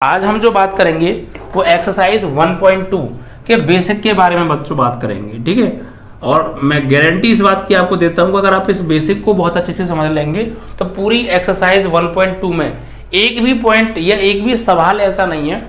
आज हम जो बात करेंगे वो एक्सरसाइज 1.2 के बेसिक के बारे में बच्चों बात करेंगे, ठीक है। और मैं गारंटी इस बात की आपको देता हूं कि अगर आप इस बेसिक को बहुत अच्छे से समझ लेंगे तो पूरी एक्सरसाइज 1.2 में एक भी पॉइंट या एक भी सवाल ऐसा नहीं है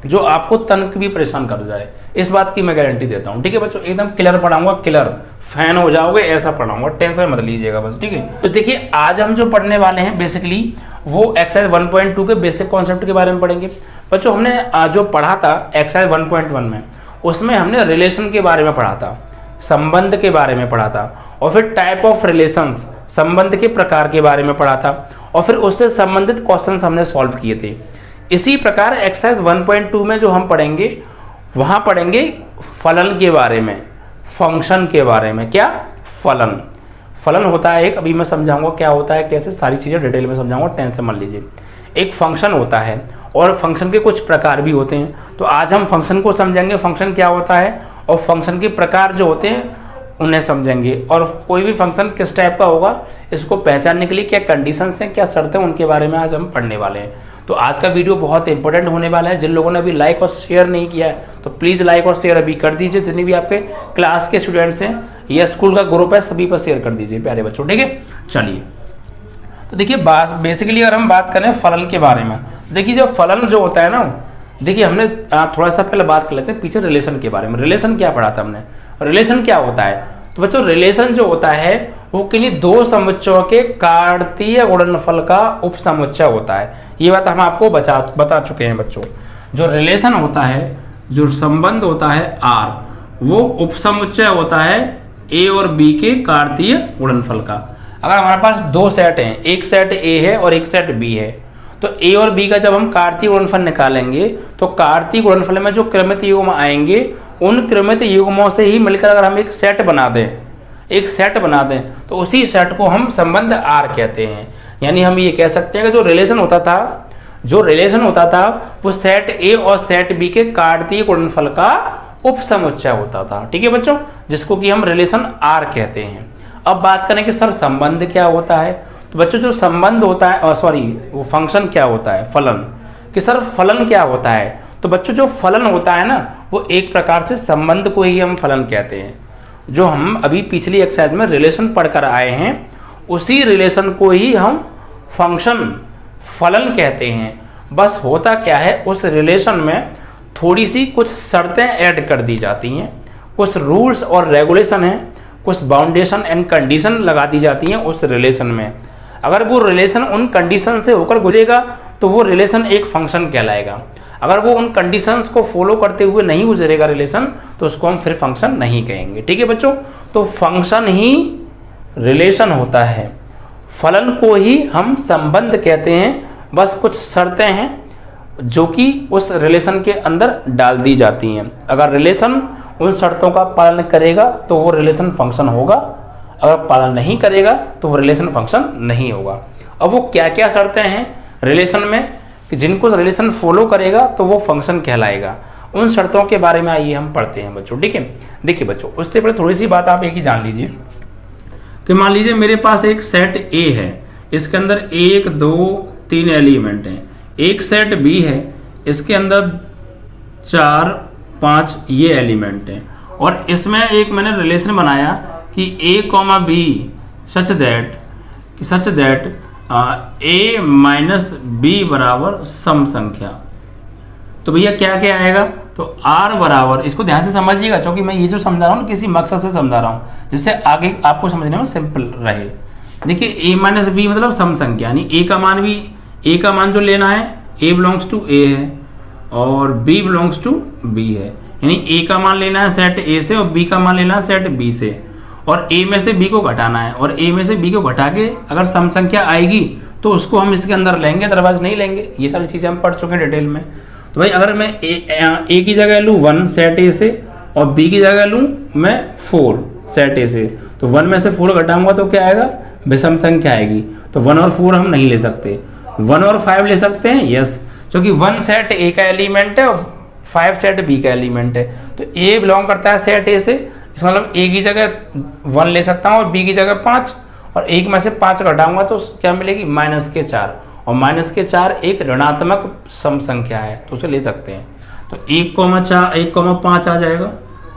जो आपको तनक भी परेशान कर जाए। इस बात की मैं गारंटी देता हूं, ठीक है बच्चों। एकदम क्लियर पढ़ाऊंगा, क्लियर फैन हो जाओगे ऐसा पढ़ाऊंगा, टेंशन मत लीजिएगा बस, ठीक है। तो देखिए आज हम जो पढ़ने वाले हैं बेसिकली वो एक्सरसाइज 1.2 के बेसिक कॉन्सेप्ट के बारे में पढ़ेंगे। बच्चों हमने जो पढ़ा था एक्सरसाइज 1.1 में, उसमें हमने रिलेशन के बारे में पढ़ा था, संबंध के बारे में पढ़ा था, और फिर टाइप ऑफ रिलेशंस, संबंध के प्रकार के बारे में पढ़ा था, और फिर उससे संबंधित क्वेश्चंस हमने सॉल्व किए थे। इसी प्रकार एक्सरसाइज 1.2 में जो हम पढ़ेंगे वहां पढ़ेंगे फलन के बारे में, फंक्शन के बारे में। क्या फलन? फलन होता है एक, अभी मैं समझाऊंगा क्या होता है, कैसे, सारी चीजें डिटेल में समझाऊंगा, टेंशन मत लीजिए। एक फंक्शन होता है और फंक्शन के कुछ प्रकार भी होते हैं, तो आज हम फंक्शन को समझेंगे, फंक्शन क्या होता है और फंक्शन के प्रकार जो होते हैं उन्हें समझेंगे। और कोई भी फंक्शन किस टाइप का होगा इसको पहचानने के लिए क्या कंडीशंस हैं, क्या शर्तें, उनके बारे में आज हम पढ़ने वाले हैं। तो आज का वीडियो बहुत इंपॉर्टेंट होने वाला है। जिन लोगों ने अभी लाइक और शेयर नहीं किया है तो प्लीज़ लाइक और शेयर अभी कर दीजिए। जितने भी आपके क्लास के स्टूडेंट्स हैं या स्कूल का ग्रुप है सभी पर शेयर कर दीजिए प्यारे बच्चों, ठीक है। चलिए तो देखिए बेसिकली अगर हम बात करें फलन के बारे में, देखिए जो फलन जो होता है ना, देखिए हमने थोड़ा सा पहले बात कर लेते हैं पीछे रिलेशन के बारे में। रिलेशन क्या पढ़ा था हमने? रिलेशन क्या होता है? तो बच्चों रिलेशन जो होता है वो किन्हीं दो समुच्चयों के कार्तीय गुणनफल का उपसमुच्चय होता है। ये बात हम आपको बता चुके हैं बच्चों। जो रिलेशन होता है, जो संबंध होता है आर, वो उपसमुच्चय होता है ए और बी के कार्तीय गुणनफल का। अगर हमारे पास दो सेट हैं, एक सेट ए है और एक सेट बी है, तो ए और बी का जब हम कार्तीय गुणनफल निकालेंगे तो कार्तीय गुणनफल में जो क्रमित युग्म आएंगे उन क्रमित युग्मों से ही मिलकर अगर हम एक सेट बना दें, तो उसी सेट को हम संबंध आर कहते हैं। यानी हम ये कह सकते हैं कि जो रिलेशन होता था वो सेट ए और सेट बी के कार्तीय गुणनफल का उपसमुच्चय होता था, ठीक है बच्चों, जिसको कि हम रिलेशन आर कहते हैं। अब बात करें कि सर संबंध क्या होता है, तो बच्चों जो संबंध होता है वो फंक्शन क्या होता है, फलन, कि सर फलन क्या होता है। तो बच्चों जो फलन होता है ना वो एक प्रकार से संबंध को ही हम फलन कहते हैं। जो हम अभी पिछली एक्सरसाइज में रिलेशन पढ़कर आए हैं उसी रिलेशन को ही हम फलन कहते हैं। बस होता क्या है, उस रिलेशन में थोड़ी सी कुछ शर्तें ऐड कर दी जाती हैं, कुछ रूल्स और रेगुलेशन हैं, कुछ बाउंडेशन एंड कंडीशन लगा दी जाती हैं उस रिलेशन में। अगर वो रिलेशन उन कंडीशन से होकर गुजरेगा तो वो रिलेशन एक फंक्शन कहलाएगा। अगर वो उन कंडीशंस को फॉलो करते हुए नहीं गुजरेगा रिलेशन तो उसको हम फिर फंक्शन नहीं कहेंगे, ठीक है बच्चों। तो फंक्शन ही रिलेशन होता है, फलन को ही हम संबंध कहते हैं। बस कुछ शर्तें हैं जो कि उस रिलेशन के अंदर डाल दी जाती हैं। अगर रिलेशन उन शर्तों का पालन करेगा तो वो रिलेशन फंक्शन होगा, अगर पालन नहीं करेगा तो वो रिलेशन फंक्शन नहीं होगा। अब वो क्या क्या शर्तें हैं रिलेशन में कि जिनको रिलेशन फॉलो करेगा तो वो फंक्शन कहलाएगा, उन शर्तों के बारे में आइए हम पढ़ते हैं बच्चों, ठीक है। देखिए बच्चों उससे पहले थोड़ी सी बात आप एक ही जान लीजिए कि मान लीजिए मेरे पास एक सेट ए है, इसके अंदर 1 2 3 एलिमेंट हैं। एक सेट बी है, इसके अंदर 4 5 ये एलिमेंट हैं, और इसमें एक मैंने रिलेशन बनाया कि a, b such that a minus B बराबर सम संख्या। तो भैया क्या क्या आएगा, तो r बराबर, इसको ध्यान से समझिएगा क्योंकि मैं ये जो समझा रहा हूँ किसी मकसद से समझा रहा हूँ जिससे आगे आपको समझने में सिंपल रहे। देखिए a माइनस बी मतलब सम संख्या, यानी a का मान जो लेना है a बिलोंग्स टू a है और b बिलोंग्स टू b है। यानी a का मान लेना है सेट a से और b का मान लेना है सेट b से, और a में से b को घटाना है, और a में से b को घटा के अगर सम संख्या आएगी तो उसको हम इसके अंदर लेंगे, अदरवाइज नहीं लेंगे। ये सारी चीज़ें हम पढ़ चुके हैं डिटेल में। तो भाई अगर मैं a की जगह लूँ 1 सेट a से और b की जगह लूँ मैं 4 सेट a से, तो 1 में से 4 घटाऊंगा तो क्या आएगा, विषम संख्या आएगी। तो 1 और 4 हम नहीं ले सकते, 1 और 5 ले सकते हैं, यस, क्योंकि 1 सेट a का एलिमेंट है और 5 सेट b का एलिमेंट है। तो a बिलोंग करता है सेट a से, इसका मतलब a की जगह 1 ले सकता हूँ और b की जगह 5, और 1 में से 5 घटाऊंगा तो क्या मिलेगी -4, और माइनस के 4 एक ऋणात्मक सम संख्या है, तो उसे ले सकते हैं। तो 1,5 आ जाएगा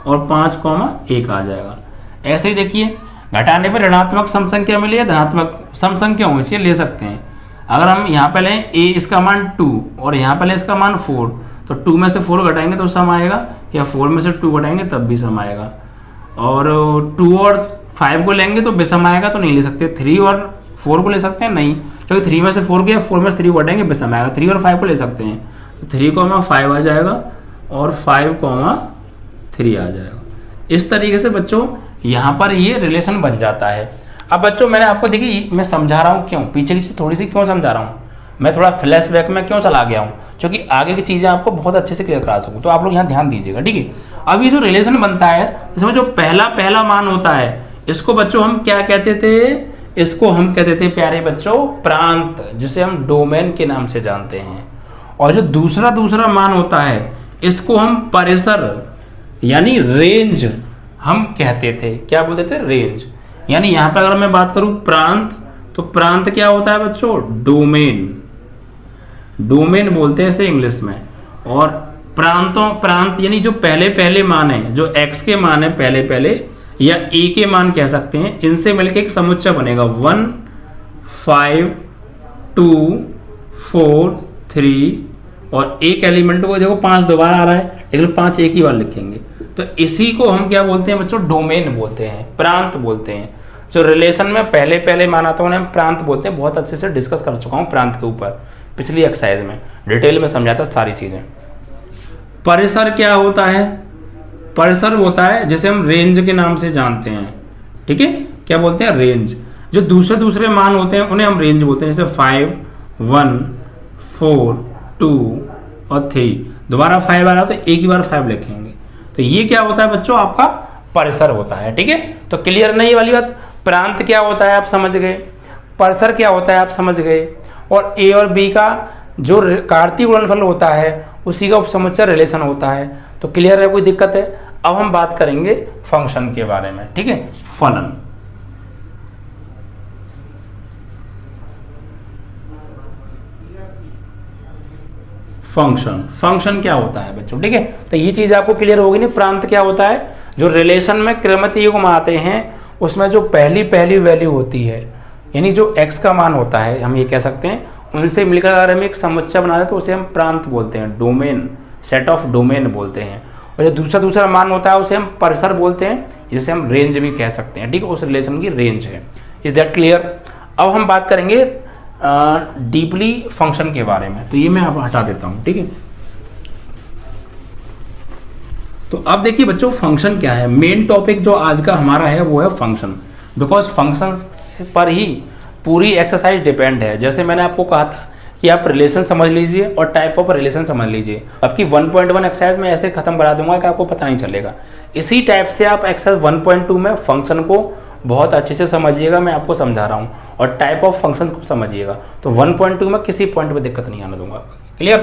और 5,1 आ जाएगा। ऐसे ही देखिए घटाने पर ऋणात्मक सम संख्या मिली है, धनात्मक सम संख्या होनी चाहिए, ले सकते हैं। अगर हम यहाँ पे लें a इसका मान 2 और यहाँ पे लें इसका मान 4, तो 2 में से 4 घटाएंगे तो सम आएगा, या 4 में से 2 घटाएंगे तब भी सम आएगा। और 2 और 5 को लेंगे तो बेसम आएगा, तो नहीं ले सकते। 3 और 4 को ले सकते हैं, नहीं, क्योंकि 3 में से 4 गया, 4 में से 3 को घटाएंगे बेसम आएगा। 3 और 5 को ले सकते हैं, तो 3,5 आ जाएगा और 5,3 आ जाएगा। इस तरीके से बच्चों यहाँ पर ये रिलेशन बन जाता है। अब बच्चों मैंने आपको देखिए मैं समझा रहा हूँ क्यों, पीछे की चीज़ थोड़ी सी क्यों समझा रहा हूँ, मैं थोड़ा फ्लैशबैक में क्यों चला गया हूँ, क्योंकि आगे की चीज़ें आपको बहुत अच्छे से क्लियर करा सकूँ। तो आप लोग यहाँ ध्यान दीजिएगा, ठीक है। अब ये जो रिलेशन बनता है, इसमें जो पहला मान होता है, इसको बच्चों हम क्या कहते थे, इसको हम कहते थे प्यारे बच्चों प्रांत, जिसे हम डोमेन के नाम से जानते हैं। और जो दूसरा मान होता है, इसको हम परिसर यानी रेंज हम कहते थे। क्या बोलते थे? रेंज। यानी यहाँ पर अगर मैं बात करूं प्रांत, तो प्रांत क्या होता है बच्चों? डोमेन बोलते हैं इसे इंग्लिश में। और प्रांत यानी जो पहले मान है, जो x के मान है पहले या a के मान कह सकते हैं, इनसे मिलकर एक समुच्चय बनेगा 1, 5, 2, 4, 3 और एक एलिमेंट को देखो 5 दोबारा आ रहा है, लेकिन 5 एक ही बार लिखेंगे। तो इसी को हम क्या बोलते हैं बच्चों? डोमेन बोलते हैं, प्रांत बोलते हैं। जो रिलेशन में पहले मान आता है उन्हें हम प्रांत बोलते हैं। बहुत अच्छे से डिस्कस कर चुका हूँ प्रांत के ऊपर पिछली एक्सरसाइज में, डिटेल में समझाता सारी चीजें। परिसर क्या होता है? परिसर होता है जिसे हम रेंज के नाम से जानते हैं, ठीक है। क्या बोलते हैं? रेंज। जो दूसरे मान होते हैं उन्हें हम रेंज बोलते हैं, जैसे 5, 1, 4, 2 और 3। दोबारा 5 आ रहा तो एक ही बार 5 लिखेंगे। तो ये क्या होता है बच्चों? आपका परिसर होता है, ठीक है। तो क्लियर नहीं वाली बात? प्रांत क्या होता है आप समझ गए, परिसर क्या होता है आप समझ गए, और ए और बी का जो कार्तीय गुणनफल होता है उसी का उपसमुच्चय रिलेशन होता है। तो क्लियर है? कोई दिक्कत है? अब हम बात करेंगे फंक्शन के बारे में, ठीक है। फलन। फंक्शन क्या होता है बच्चों, ठीक है। तो ये चीज आपको क्लियर होगी नहीं। प्रांत क्या होता है? जो रिलेशन में क्रमतीय को आते हैं उसमें जो पहली वैल्यू होती है, यानी जो x का मान होता है, हम ये कह सकते हैं, उनसे मिलकर अगर हम एक समुच्चय बना दें तो उसे हम प्रांत बोलते हैं, डोमेन, सेट ऑफ डोमेन बोलते हैं। और जो दूसरा मान होता है उसे हम परिसर बोलते हैं, जिसे हम रेंज भी कह सकते हैं, ठीक है। उस रिलेशन की रेंज है। Is that clear? अब हम बात करेंगे डीपली फंक्शन के बारे में। तो ये मैं अब हटा देता हूं, ठीक है। तो अब देखिए बच्चों फंक्शन क्या है। मेन टॉपिक जो आज का हमारा है वो है फंक्शन, बिकॉज फंक्शन पर ही पूरी एक्सरसाइज डिपेंड है। जैसे मैंने आपको कहा था कि आप रिलेशन समझ लीजिए और टाइप ऑफ रिलेशन समझ लीजिए। आपकी 1.1 एक्सरसाइज में ऐसे खत्म करा दूंगा कि आपको पता नहीं चलेगा। इसी टाइप से आप एक्सरसाइज 1.2 में फंक्शन को बहुत अच्छे से समझिएगा, मैं आपको समझा रहा हूँ, और टाइप ऑफ फंक्शन को समझिएगा। तो 1.2 में किसी पॉइंट में दिक्कत नहीं आने दूंगा। क्लियर?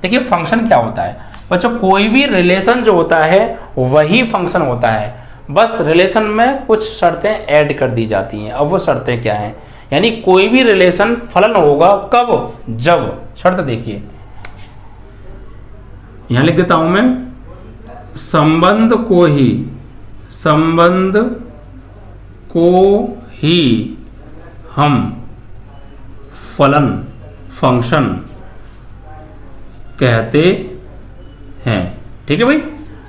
देखिए फंक्शन क्या होता है बच्चों, कोई भी रिलेशन जो होता है वही फंक्शन होता है, बस रिलेशन में कुछ शर्तें ऐड कर दी जाती हैं। अब वो शर्तें क्या हैं? यानी कोई भी रिलेशन फलन होगा कब? जब, शर्त देखिए यहां लिख देता हूं मैं, संबंध को ही हम फलन, फंक्शन कहते हैं, ठीक है भाई।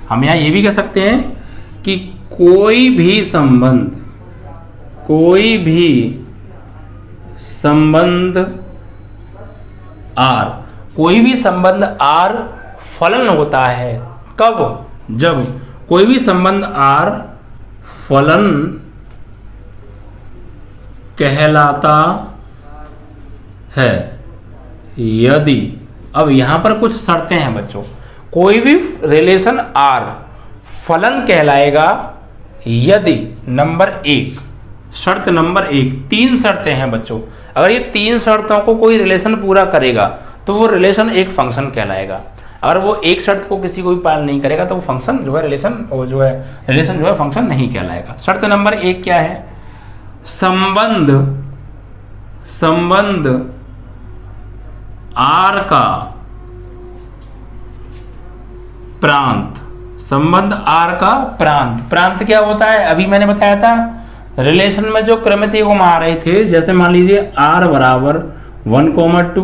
हम यहां ये भी कह सकते हैं कि कोई भी संबंध R फलन होता है कब? जब कोई भी संबंध R फलन कहलाता है यदि, अब यहां पर कुछ शर्तें हैं बच्चों, कोई भी रिलेशन R फलन कहलाएगा यदि, नंबर 1, शर्त नंबर 1, 3 शर्तें हैं बच्चों। अगर ये 3 शर्तों को कोई रिलेशन पूरा करेगा तो वो रिलेशन एक फंक्शन कहलाएगा। अगर वो एक शर्त को किसी को भी पालन नहीं करेगा तो वो फंक्शन जो है रिलेशन जो है फंक्शन नहीं कहलाएगा। शर्त नंबर 1 क्या है? संबंध आर का प्रांत, संबंध आर का प्रांत। प्रांत क्या होता है, अभी मैंने बताया था रिलेशन में जो क्रमितीय को मान रहे थे, जैसे मान लीजिए आर बराबर 1,2,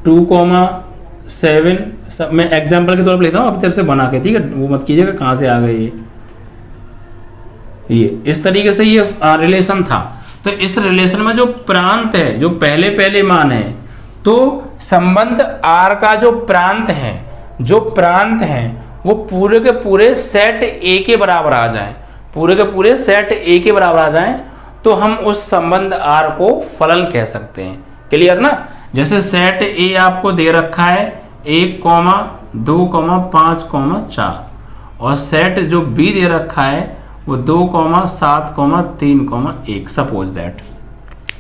2,7, मैं एग्जाम्पल के तौर पर लिखता हूँ अपनी तरफ से बना के, ठीक है, वो मत कीजिएगा कहाँ से आ गए ये इस तरीके से ये रिलेशन था। तो इस रिलेशन में जो प्रांत है, जो पहले पहले मान है, तो संबंध आर का जो प्रांत है, वो पूरे के पूरे सेट ए के बराबर आ जाए, पूरे के पूरे सेट ए के बराबर आ जाए, तो हम उस संबंध आर को फलन कह सकते हैं। क्लियर ना। जैसे सेट ए आपको दे रखा है 1, 2, 5, 4, और सेट जो बी दे रखा है वो 2, 7, 3, 1, सपोज दैट।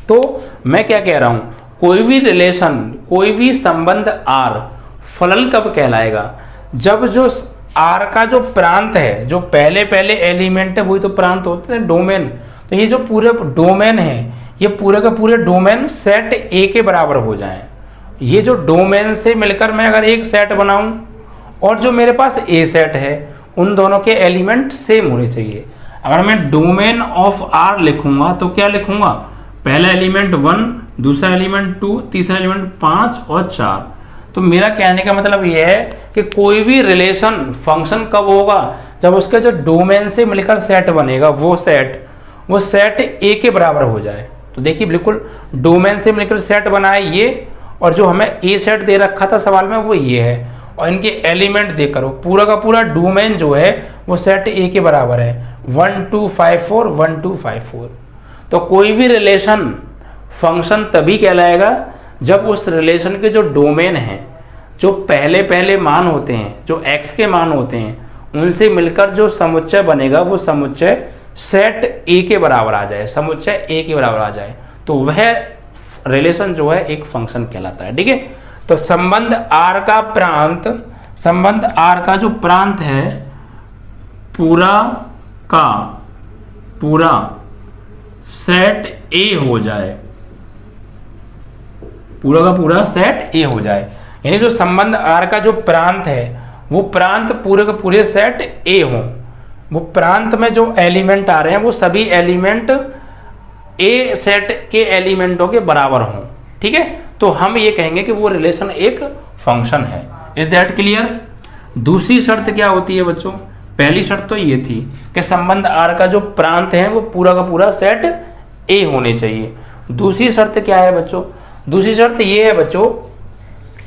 तो मैं क्या कह रहा हूं, कोई भी रिलेशन, कोई भी संबंध आर फलन कब कहलाएगा, जब जो आर का जो प्रांत है, जो पहले पहले एलिमेंट है, वही तो प्रांत होते हैं, डोमेन। तो ये जो पूरे डोमेन है, ये पूरे का पूरे डोमेन सेट ए के बराबर हो जाए। ये जो डोमेन से मिलकर मैं अगर एक सेट बनाऊं और जो मेरे पास ए सेट है, उन दोनों के एलिमेंट सेम होने चाहिए। अगर मैं डोमेन ऑफ आर लिखूंगा तो क्या लिखूंगा, पहला एलिमेंट 1, दूसरा एलिमेंट 2, तीसरा एलिमेंट 5 और 4। तो मेरा कहने का मतलब यह है कि कोई भी रिलेशन फंक्शन कब होगा, जब उसके जो डोमेन से मिलकर सेट बनेगा, वो सेट ए के बराबर हो जाए। तो देखिए बिल्कुल डोमेन से मिलकर सेट बना है ये, और जो हमें ए सेट दे रखा था सवाल में वो ये है, और इनके एलिमेंट देखकर पूरा का पूरा डोमेन जो है वो सेट ए के बराबर है, 1, 2, 5, 4, 1, 2, 5, 4। तो कोई भी रिलेशन फंक्शन तभी कहलाएगा जब उस रिलेशन के जो डोमेन है, जो पहले पहले मान होते हैं, जो x के मान होते हैं, उनसे मिलकर जो समुच्चय बनेगा वो समुच्चय सेट ए के बराबर आ जाए, समुच्चय ए के बराबर आ जाए, तो वह रिलेशन जो है एक फंक्शन कहलाता है। ठीक है। तो संबंध आर का प्रांत, संबंध आर का जो प्रांत है, पूरा का पूरा सेट ए हो जाए, पूरा का पूरा सेट ए हो जाए, यानी जो संबंध आर का जो प्रांत है, वो प्रांत पूरे के पूरे सेट ए हो। वो प्रांत में जो एलिमेंट आ रहे हैं वो सभी एलिमेंट ए सेट के एलिमेंटों के बराबर हों। ठीक है। तो हम ये कहेंगे कि वो रिलेशन एक फंक्शन है। Is that clear. दूसरी शर्त क्या होती है बच्चों, पहली शर्त तो ये थी कि संबंध आर का जो प्रांत है वो पूरा का पूरा सेट ए होने चाहिए। दूसरी शर्त क्या है बच्चों, दूसरी शर्त ये है बच्चों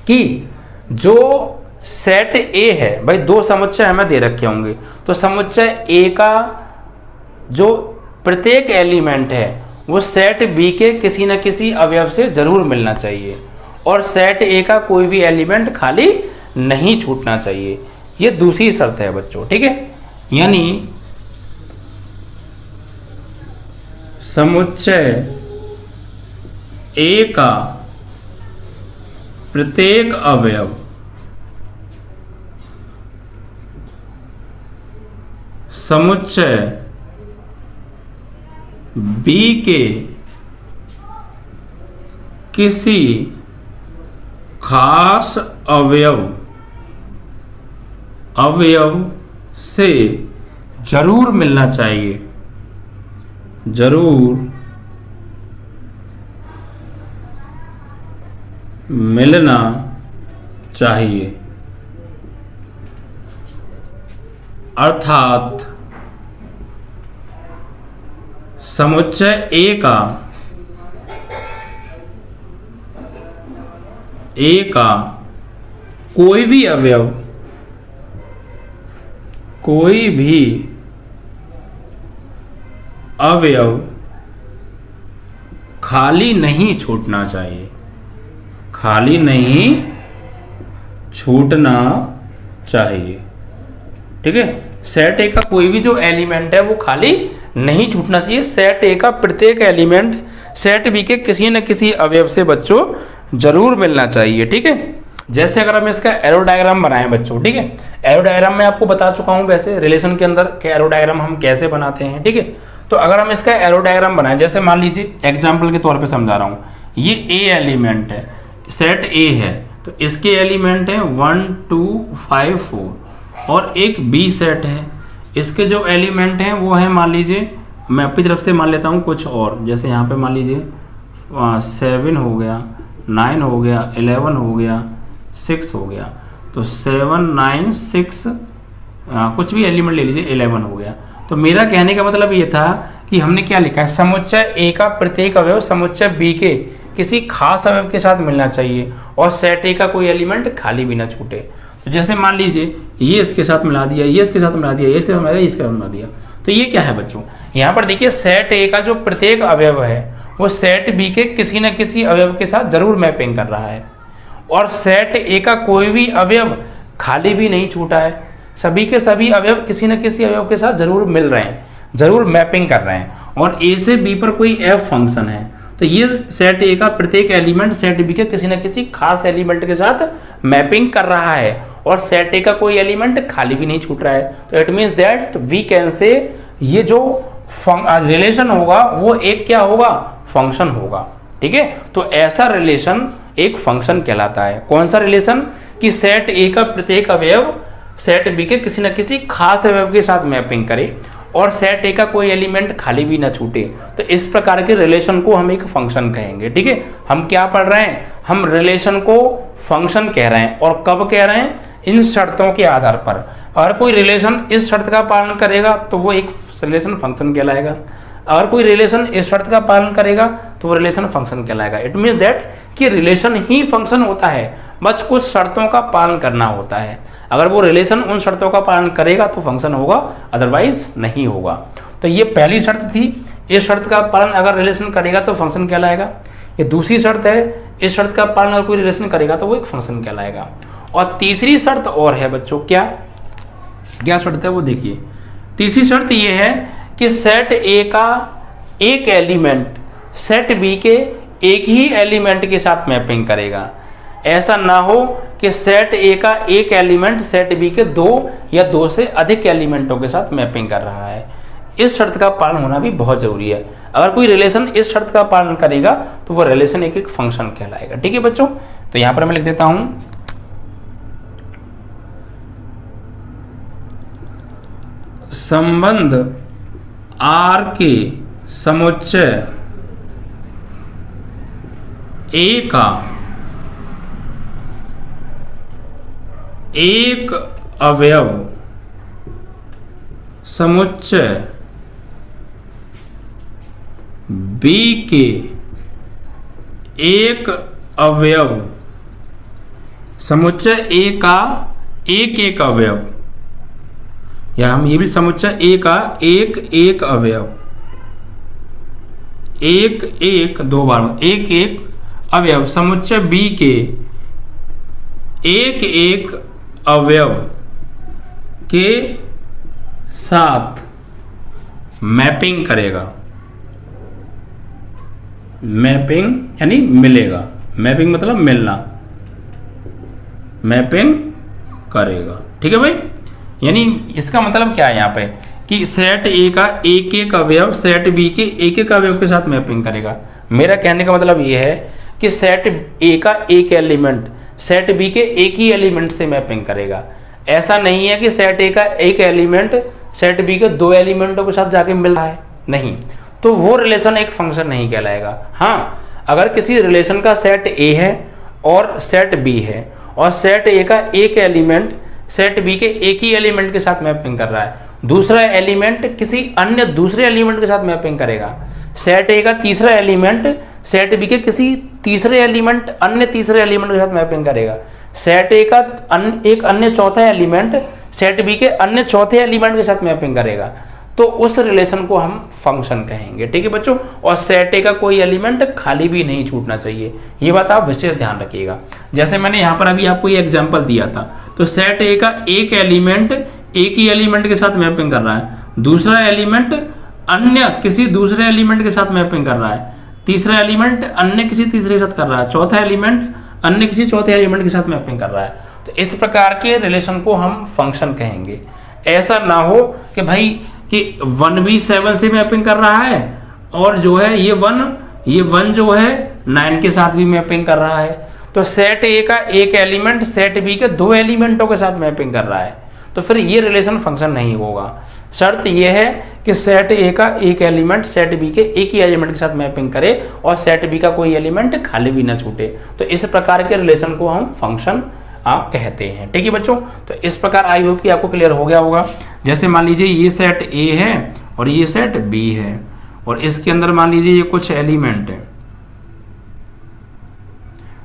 कि जो सेट ए है, भाई दो समुच्चय हमें दे रखे होंगे, तो समुच्चय ए का जो प्रत्येक एलिमेंट है वो सेट बी के किसी न किसी अवयव से जरूर मिलना चाहिए, और सेट ए का कोई भी एलिमेंट खाली नहीं छूटना चाहिए। ये दूसरी शर्त है बच्चों। ठीक है। यानी समुच्चय ए का प्रत्येक अवयव समुच्चय बी के किसी खास अवयव से जरूर मिलना चाहिए, जरूर मिलना चाहिए। अर्थात समुच्चय ए का कोई भी अवयव खाली नहीं छूटना चाहिए, खाली नहीं छूटना चाहिए। ठीक है। सेट ए का कोई भी जो एलिमेंट है वो खाली नहीं छूटना चाहिए। सेट ए का प्रत्येक एलिमेंट सेट बी के किसी न किसी अवयव से बच्चों जरूर मिलना चाहिए। ठीक है। जैसे अगर हम इसका एरो डायग्राम बनाएं बच्चों, ठीक है, एरो डायग्राम में आपको बता चुका हूं वैसे रिलेशन के अंदर कि एरो डायग्राम हम कैसे बनाते हैं। ठीक है। तो अगर हम इसका एरो डायग्राम बनाएं, जैसे मान लीजिए एग्जाम्पल के तौर पे समझा रहा हूं, ये ए एलिमेंट है, सेट ए है, तो इसके एलिमेंट हैं 1 2 5 4 और एक बी सेट है, इसके जो एलिमेंट हैं वो है, मान लीजिए मैं अपनी तरफ से मान लेता हूँ कुछ और, जैसे यहाँ पे मान लीजिए 7 हो गया, 9 हो गया, 11 हो गया, 6 हो गया, तो 7 9 6 कुछ भी एलिमेंट ले लीजिए, 11 हो गया। तो मेरा कहने का मतलब ये था कि हमने क्या लिखा है, समुच्चय ए का प्रत्येक अवयव समुच्चय बी के किसी खास अवयव के साथ मिलना चाहिए और सेट ए का कोई एलिमेंट खाली भी ना छूटे। तो जैसे मान लीजिए ये इसके साथ मिला दिया, ये इसके साथ मिला दिया, ये इसके साथ मिला दिया, इसके साथ मिला दिया, तो ये क्या है बच्चों, यहाँ पर देखिए सेट ए का जो प्रत्येक अवयव है वो सेट बी के किसी न किसी अवयव के साथ जरूर मैपिंग कर रहा है और सेट ए का कोई भी अवयव खाली भी नहीं छूटा है, सभी के सभी अवयव किसी न किसी अवयव के साथ जरूर मिल रहे हैं, जरूर मैपिंग कर रहे हैं और ए से बी पर कोई एफ फंक्शन है, तो ये सेट ए का प्रत्येक एलिमेंट सेट बी के किसी न किसी खास एलिमेंट के साथ मैपिंग कर रहा है और सेट ए का कोई एलिमेंट खाली भी नहीं छूट रहा है। तो it means that we can say ये जो रिलेशन होगा वो एक क्या होगा, फंक्शन होगा। ठीक है, तो ऐसा रिलेशन एक फंक्शन कहलाता है। कौन सा रिलेशन, कि सेट ए का प्रत्येक अवयव सेट बी के किसी न किसी खास अवयव के साथ मैपिंग करे और सेट ए का कोई एलिमेंट खाली भी ना छूटे। तो इस प्रकार के रिलेशन को हम एक फंक्शन कहेंगे। ठीक है, हम क्या पढ़ रहे हैं, हम रिलेशन को फंक्शन कह रहे हैं और कब कह रहे हैं, इन शर्तों के आधार पर। अगर कोई रिलेशन इस शर्त का पालन करेगा तो वो एक रिलेशन फंक्शन कहलाएगा, अगर कोई रिलेशन इस शर्त का पालन करेगा तो वो रिलेशन फंक्शन कहलाएगा। इट मीन्स दैट कि रिलेशन ही फंक्शन होता है, बस कुछ शर्तों का पालन करना होता है। अगर वो रिलेशन उन शर्तों का पालन करेगा तो फंक्शन होगा, अदरवाइज नहीं होगा। तो ये पहली शर्त थी, इस शर्त का पालन अगर रिलेशन करेगा तो फंक्शन कहलाएगा। ये दूसरी शर्त है, इस शर्त का पालन अगर कोई रिलेशन करेगा तो वो एक फंक्शन कहलाएगा। और तीसरी शर्त और है बच्चों, क्या शर्त है वो देखिए। तीसरी शर्त ये है कि सेट ए का एक एलिमेंट सेट बी के एक ही एलिमेंट के साथ मैपिंग करेगा। ऐसा ना हो कि सेट ए का एक एलिमेंट सेट बी के 2 या 2 से अधिक एलिमेंटों के साथ मैपिंग कर रहा है। इस शर्त का पालन होना भी बहुत जरूरी है। अगर कोई रिलेशन इस शर्त का पालन करेगा तो वो रिलेशन एक फंक्शन कहलाएगा। ठीक है बच्चों, तो यहां पर मैं लिख देता हूं, संबंध आर के समुच्चय ए का एक अवयव समुच्चय बी के एक अवयव समुच्चय ए का एक अवयव, या हम ये भी समुच्चय ए का एक अवयव, एक दो बार एक अवयव समुच्चय बी के एक अवयव के साथ मैपिंग करेगा। मैपिंग यानी मिलेगा, मैपिंग मतलब मिलना, मैपिंग करेगा। ठीक है भाई, यानी इसका मतलब क्या है यहाँ पे कि सेट ए का एक अवयव सेट बी के एक अवयव के साथ मैपिंग करेगा। मेरा कहने का मतलब ये है कि सेट ए का एक एलिमेंट सेट बी के एक ही एलिमेंट से मैपिंग करेगा। ऐसा नहीं है कि सेट ए का एक एलिमेंट सेट बी के 2 एलिमेंटों के साथ जाके मिल रहा है, नहीं, तो वो रिलेशन एक फंक्शन नहीं कहलाएगा। हाँ, अगर किसी रिलेशन का सेट ए है और सेट बी है और सेट ए का एक एलिमेंट सेट बी के एक ही एलिमेंट के साथ मैपिंग कर रहा है, दूसरा एलिमेंट किसी अन्य दूसरे एलिमेंट के साथ मैपिंग करेगा, सेट ए का तीसरा एलिमेंट सेट बी के किसी तीसरे एलिमेंट अन्य तीसरे एलिमेंट के साथ मैपिंग करेगा, सेट ए का एक अन्य चौथा एलिमेंट सेट बी के अन्य चौथे एलिमेंट के साथ मैपिंग करेगा, तो उस रिलेशन को हम फंक्शन कहेंगे। ठीक है बच्चों, और सेट ए का कोई एलिमेंट खाली भी नहीं छूटना चाहिए, ये बात आप विशेष ध्यान रखिएगा। जैसे मैंने यहाँ पर अभी आपको ये एग्जांपल दिया था, तो सेट ए का एक एलिमेंट एक ही एलिमेंट के साथ मैपिंग कर रहा है, दूसरा एलिमेंट अन्य किसी दूसरे एलिमेंट के साथ मैपिंग कर रहा है, तीसरा एलिमेंट अन्य किसी तीसरे के साथ कर रहा है, चौथा एलिमेंट अन्य किसी चौथे एलिमेंट के साथ मैपिंग कर रहा है। तो इस प्रकार के रिलेशन को हम फंक्शन कहेंगे। ऐसा ना हो कि भाई कि 1 भी 7 से मैपिंग कर रहा है और जो है ये 1 जो है 9 के साथ भी मैपिंग कर रहा है। तो सेट ए का एक एलिमेंट सेट बी के 2 एलिमेंटों के साथ मैपिंग कर रहा है, तो फिर ये रिलेशन फंक्शन नहीं होगा। शर्त यह है कि सेट ए का एक एलिमेंट सेट बी के एक ही एलिमेंट के साथ मैपिंग करे और सेट बी का कोई एलिमेंट खाली भी ना छूटे। तो इस प्रकार के रिलेशन को हम फंक्शन आप कहते हैं। ठीक है बच्चों, तो इस प्रकार आई होप कि आपको क्लियर हो गया होगा। जैसे मान लीजिए ये सेट ए है और ये सेट बी है और इसके अंदर मान लीजिए ये कुछ एलिमेंट है,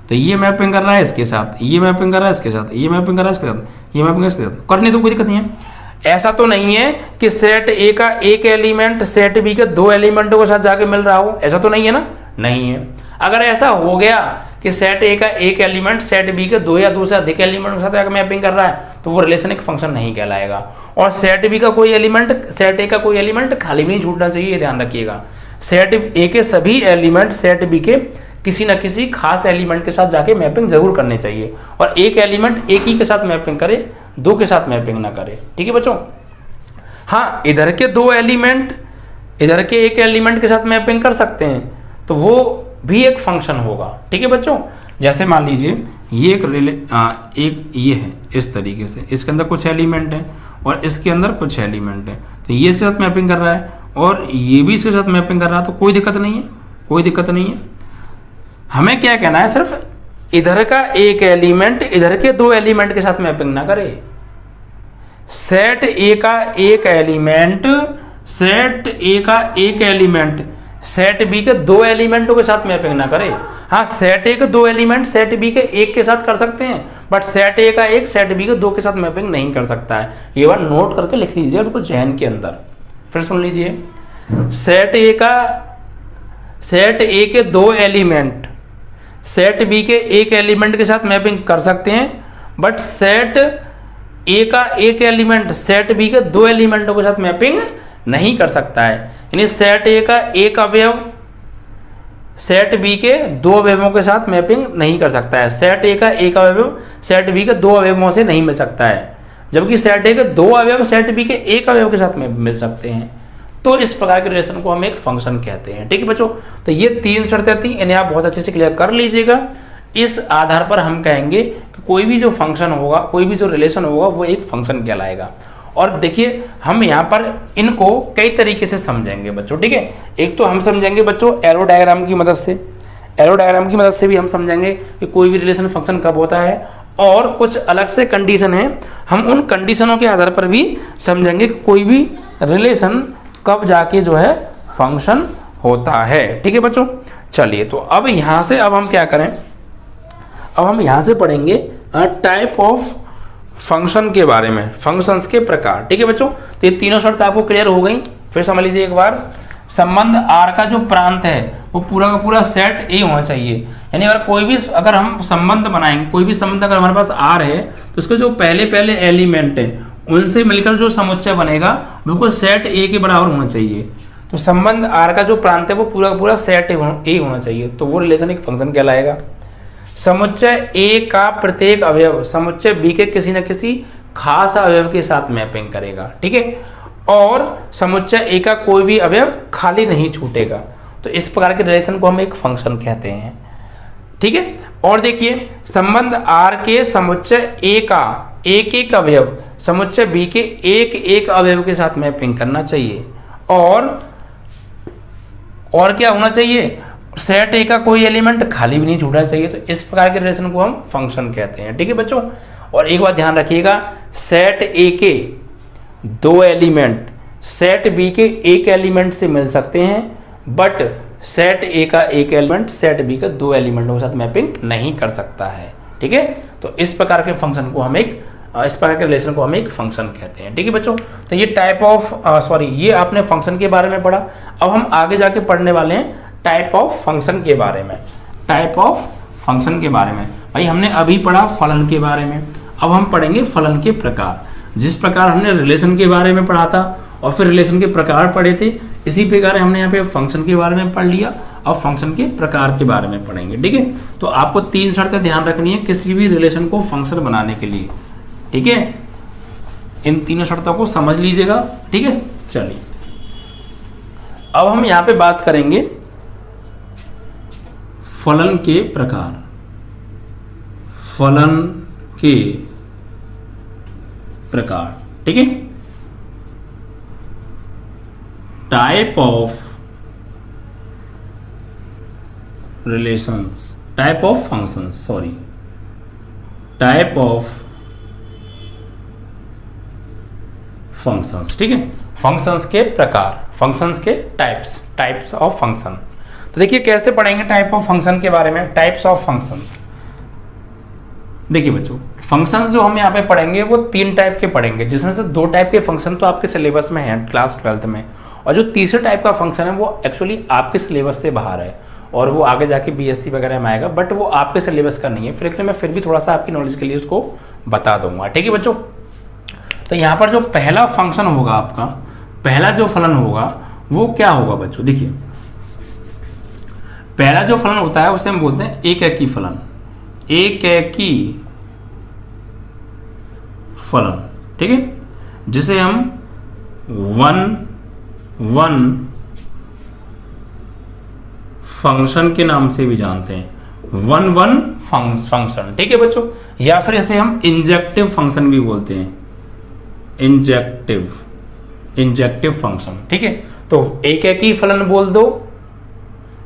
तो ये मैपिंग कर रहा है इसके साथ, ये मैपिंग कर रहा है इसके साथ, ये मैपिंग कर रहा है इसके साथ, ये मैपिंग इसके साथ, करने तो कोई दिक्कत नहीं है। ऐसा तो नहीं है कि सेट ए का एक एलिमेंट सेट बी के 2 एलिमेंटों के साथ जाके मिल रहा हो, ऐसा तो नहीं है ना, नहीं है। अगर ऐसा हो गया कि सेट ए का एक एलिमेंट सेट बी के 2 या 2 से अधिक एलिमेंट के साथ जाकर मैपिंग कर रहा है, तो वो रिलेशन एक फंक्शन नहीं कहलाएगा। और सेट बी का कोई एलिमेंट सेट ए का कोई एलिमेंट खाली भी नहीं छूटना चाहिए, ये ध्यान रखिएगा। सेट ए के सभी एलिमेंट सेट बी के किसी न किसी खास एलिमेंट के साथ जाके मैपिंग जरूर करनी चाहिए, और एक एलिमेंट एक ही के साथ मैपिंग करे, 2 के साथ मैपिंग ना करे। ठीक है बच्चों, हाँ इधर के 2 एलिमेंट इधर के एक एलिमेंट के साथ मैपिंग कर सकते हैं, तो वो भी एक फंक्शन होगा। ठीक है बच्चों, जैसे मान लीजिए ये एक ये है इस तरीके से, इसके अंदर कुछ एलिमेंट है और इसके अंदर कुछ एलिमेंट है, तो ये इसके साथ मैपिंग कर रहा है और ये भी इसके साथ मैपिंग कर रहा है, तो कोई दिक्कत नहीं है, कोई दिक्कत नहीं है। हमें क्या कहना है, सिर्फ इधर का एक एलिमेंट इधर के 2 एलिमेंट के साथ मैपिंग ना करे। सेट ए का एक एलिमेंट सेट बी के 2 एलिमेंटों के साथ मैपिंग ना करे। हाँ, सेट ए के 2 एलिमेंट सेट बी के एक के साथ कर सकते हैं, बट सेट ए का एक सेट बी के 2 के साथ मैपिंग नहीं कर सकता है। ये बात नोट करके लिख लीजिए उनको जहन के अंदर। फिर सुन लीजिए, सेट ए के 2 एलिमेंट सेट बी के एक एलिमेंट के साथ मैपिंग कर सकते हैं, बट सेट ए का एक एलिमेंट सेट बी के 2 एलिमेंटों के साथ मैपिंग नहीं कर सकता है। यानी सेट ए का एक अवयव सेट बी के 2 अवयवों के साथ मैपिंग नहीं कर सकता है। सेट ए का एक अवयव सेट बी के 2 अवयवों से नहीं मिल सकता है, जबकि सेट ए के 2 अवयव सेट बी के एक अवयव के साथ मिल सकते हैं। तो इस प्रकार के रिलेशन को हम एक फंक्शन कहते हैं। ठीक है बच्चों, तो ये 3 शर्तें थी, इन्हें आप बहुत अच्छे से क्लियर कर लीजिएगा। इस आधार पर हम कहेंगे कि कोई भी जो फंक्शन होगा, कोई भी जो रिलेशन होगा, वो एक फंक्शन कहलाएगा। और देखिए, हम यहाँ पर इनको कई तरीके से समझेंगे बच्चों। ठीक है, एक तो हम समझेंगे बच्चों एरो डायग्राम की मदद से, एरो डायग्राम की मदद से भी हम समझेंगे कि कोई भी रिलेशन फंक्शन कब होता है, और कुछ अलग से कंडीशन है, हम उन कंडीशनों के आधार पर भी समझेंगे कि कोई भी रिलेशन कब जाके जो है फंक्शन होता है। ठीक है बच्चों, चलिए तो अब यहाँ से अब हम क्या करें, अब हम यहाँ से पढ़ेंगे टाइप ऑफ फंक्शन के बारे में, फंक्शंस के प्रकार। ठीक है बच्चों, तो ये तीनों शर्त आपको क्लियर हो गई। फिर समझ लीजिए एक बार, संबंध आर का जो प्रांत है वो पूरा का पूरा सेट ए होना चाहिए। यानी अगर हम संबंध बनाएंगे, कोई भी संबंध अगर हमारे पास आर है, तो उसके जो पहले एलिमेंट है उनसे मिलकर जो समुच्चय बनेगा बिल्कुल सेट ए के बराबर होना चाहिए। तो संबंध आर का जो प्रांत है वो पूरा का पूरा सेट ए होना चाहिए, तो वो रिलेशन एक फंक्शन कहलाएगा। समुच्चय ए का प्रत्येक अवयव समुच्चय बी के किसी न किसी खास अवयव के साथ मैपिंग करेगा। ठीक है, और समुच्चय ए का कोई भी अवयव खाली नहीं छूटेगा। तो इस प्रकार के रिलेशन को हम एक फंक्शन कहते हैं। ठीक है, और देखिए, संबंध आर के समुच्चय ए का एक एक अवयव समुच्चय बी के एक एक अवयव के साथ मैपिंग करना चाहिए, और क्या होना चाहिए, सेट ए का कोई एलिमेंट खाली भी नहीं छूटना चाहिए। तो इस प्रकार के रिलेशन को हम फंक्शन कहते हैं। ठीक है बच्चों, और एक बात ध्यान रखिएगा, सेट ए के 2 एलिमेंट सेट बी के एक एलिमेंट से मिल सकते हैं, बट सेट ए का एक एलिमेंट सेट बी के 2 एलिमेंटों के साथ मैपिंग नहीं कर सकता है। ठीक है, तो इस प्रकार के फंक्शन को हम इस प्रकार के रिलेशन को हम एक फंक्शन कहते हैं। ठीक है बच्चों, तो ये ये आपने फंक्शन के बारे में पढ़ा। अब हम आगे जाके पढ़ने वाले हैं टाइप ऑफ फंक्शन के बारे में। टाइप ऑफ फंक्शन के बारे में भाई हमने अभी पढ़ा फलन के बारे में, अब हम पढ़ेंगे फलन के प्रकार। जिस प्रकार हमने रिलेशन के बारे में पढ़ा था और फिर रिलेशन के प्रकार पढ़े थे, इसी प्रकार हमने यहाँ पे फंक्शन के बारे में पढ़ लिया। अब फंक्शन के प्रकार के बारे में पढ़ेंगे। ठीक है, तो आपको 3 शर्तें ध्यान रखनी है किसी भी रिलेशन को फंक्शन बनाने के लिए। ठीक है, इन 3 शर्तों को समझ लीजिएगा। ठीक है, चलिए अब हम यहाँ पे बात करेंगे फलन के प्रकार, फलन के प्रकार, ठीक है। Type of relations, type of functions, sorry, type of functions, ठीक है। फंक्शंस के प्रकार, फंक्शंस के टाइप्स, टाइप्स ऑफ फंक्शन। तो देखिए कैसे पढ़ेंगे टाइप ऑफ फंक्शन के बारे में, टाइप्स ऑफ फंक्शन। देखिए बच्चों, फंक्शंस जो हम यहाँ पे पढ़ेंगे वो 3 टाइप के पढ़ेंगे, जिसमें से 2 टाइप के फंक्शन तो आपके सिलेबस में हैं क्लास 12th में, और जो तीसरे टाइप का फंक्शन है वो एक्चुअली आपके सिलेबस से बाहर है और वो आगे जाके बीएससी वगैरह में आएगा, बट वो आपके सिलेबस का नहीं है। फिर मैं फिर भी थोड़ा सा आपकी नॉलेज के लिए उसको बता दूंगा, ठीक है बच्चों। तो यहाँ पर जो पहला फंक्शन होगा आपका, पहला जो फलन होगा वो क्या होगा बच्चों, देखिए पहला जो फलन होता है उसे हम बोलते हैं एकैकी फलन, एकैकी फलन, ठीक है, जिसे हम वन फंक्शन के नाम से भी जानते हैं, वन फंक्शन, ठीक है बच्चों, या फिर इसे हम इंजेक्टिव फंक्शन भी बोलते हैं, इंजेक्टिव फंक्शन, ठीक है। तो एकैकी फलन बोल दो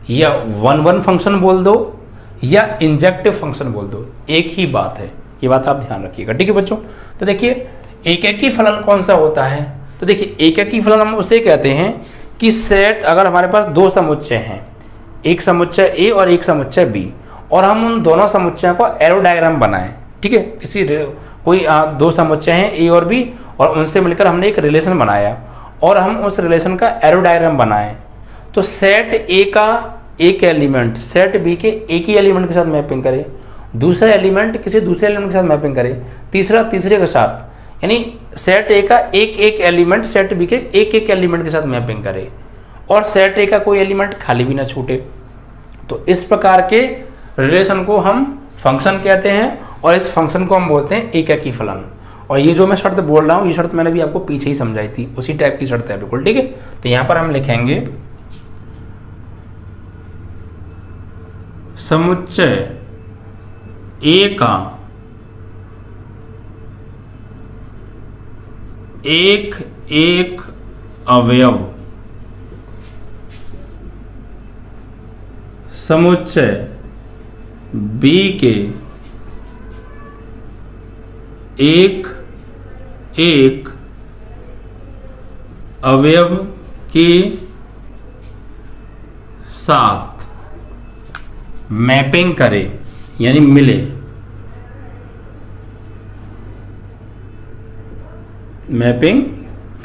या वन फंक्शन बोल दो या इंजेक्टिव फंक्शन बोल दो, एक ही बात है, ये बात आप ध्यान रखिएगा, ठीक है बच्चों। तो देखिए एकैकी फलन कौन सा होता है, तो देखिए एकैकी फलन हम उसे कहते हैं कि सेट, अगर हमारे पास 2 समुच्चय हैं, एक समुच्चय ए और एक समुच्चय बी, और हम उन दोनों समुच्चयों को एरो डायग्राम बनाएं, ठीक है, कोई 2 समुच्चय हैं ए और बी और उनसे मिलकर हमने एक रिलेशन बनाया और हम उस रिलेशन का एरो डायग्राम बनाएं, तो सेट ए का एक एलिमेंट सेट बी के एक ही एलिमेंट के साथ मैपिंग करे, दूसरा एलिमेंट किसी दूसरे एलिमेंट के साथ मैपिंग करे, तीसरा तीसरे के साथ, यानी सेट ए का एक एलिमेंट सेट बी के एक एलिमेंट के साथ मैपिंग करे और सेट ए का कोई एलिमेंट खाली भी ना छूटे। तो इस प्रकार के रिलेशन को हम फंक्शन कहते हैं और इस फंक्शन को हम बोलते हैं एकैकी फलन। और ये जो मैं शर्त बोल रहा हूँ ये शर्त मैंने भी आपको पीछे ही समझाई थी, उसी टाइप की शर्त है बिल्कुल, ठीक है। तो यहां पर हम लिखेंगे समुच्चय ए का एक अवयव समुच्चय बी के एक अवयव के साथ मैपिंग करे, यानी मिले, मैपिंग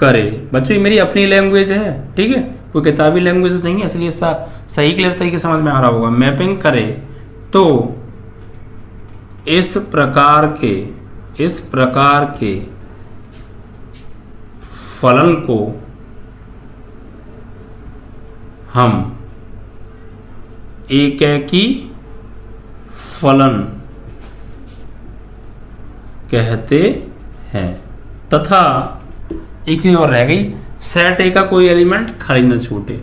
करे। बच्चों ये मेरी अपनी लैंग्वेज है, ठीक है, कोई किताबी लैंग्वेज नहीं है, इसलिए सही क्लियर तरीके समझ में आ रहा होगा। मैपिंग करे तो इस प्रकार के फलन को हम एकैकी फलन कहते हैं। तथा एक चीज और रह गई, सेट ए का कोई एलिमेंट खाली न छूटे,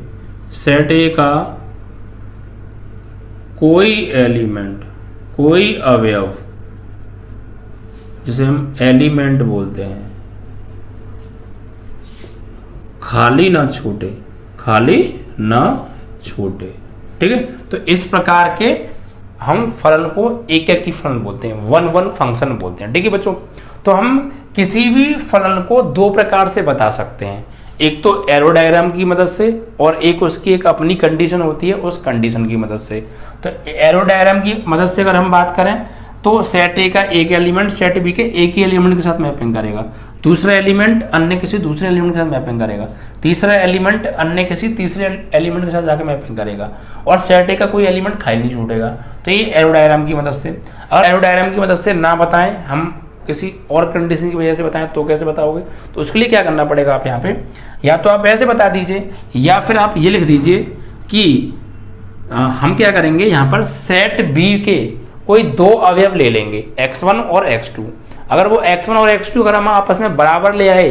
सेट ए का कोई एलिमेंट, कोई अवयव जिसे हम एलिमेंट बोलते हैं, खाली ना छूटे, खाली ना छूटे, ठीक है। तो इस प्रकार के हम फलन को एकैकी फलन बोलते हैं, वन फंक्शन बोलते हैं, ठीक है बच्चों। तो हम किसी भी फलन को 2 प्रकार से बता सकते हैं, एक तो एरो डायग्राम की मदद से और एक उसकी एक अपनी कंडीशन होती है उस कंडीशन की मदद से। तो एरो डायग्राम की मदद से अगर हम बात करें तो सेट ए का एक एलिमेंट सेट बी के एक ही एलिमेंट के साथ मैपिंग करेगा, दूसरा एलिमेंट अन्य किसी दूसरे एलिमेंट के साथ मैपिंग करेगा, तीसरा एलिमेंट अन्य किसी तीसरे एलिमेंट के साथ जाकर मैपिंग करेगा और सेट ए का कोई एलिमेंट खाली नहीं छूटेगा। तो ये एरो डायग्राम की मदद से। अगर एरो डायग्राम की मदद से ना बताएं, हम किसी और कंडीशन की वजह से बताएं तो कैसे बताओगे, तो उसके लिए क्या करना पड़ेगा आप यहाँ पे, या तो आप ऐसे बता दीजिए या फिर आप ये लिख दीजिए कि हम क्या करेंगे, यहाँ पर सेट बी के कोई 2 अवयव ले लेंगे, x1 और x2। अगर वो x1 और x2 अगर हम आपस में बराबर ले आए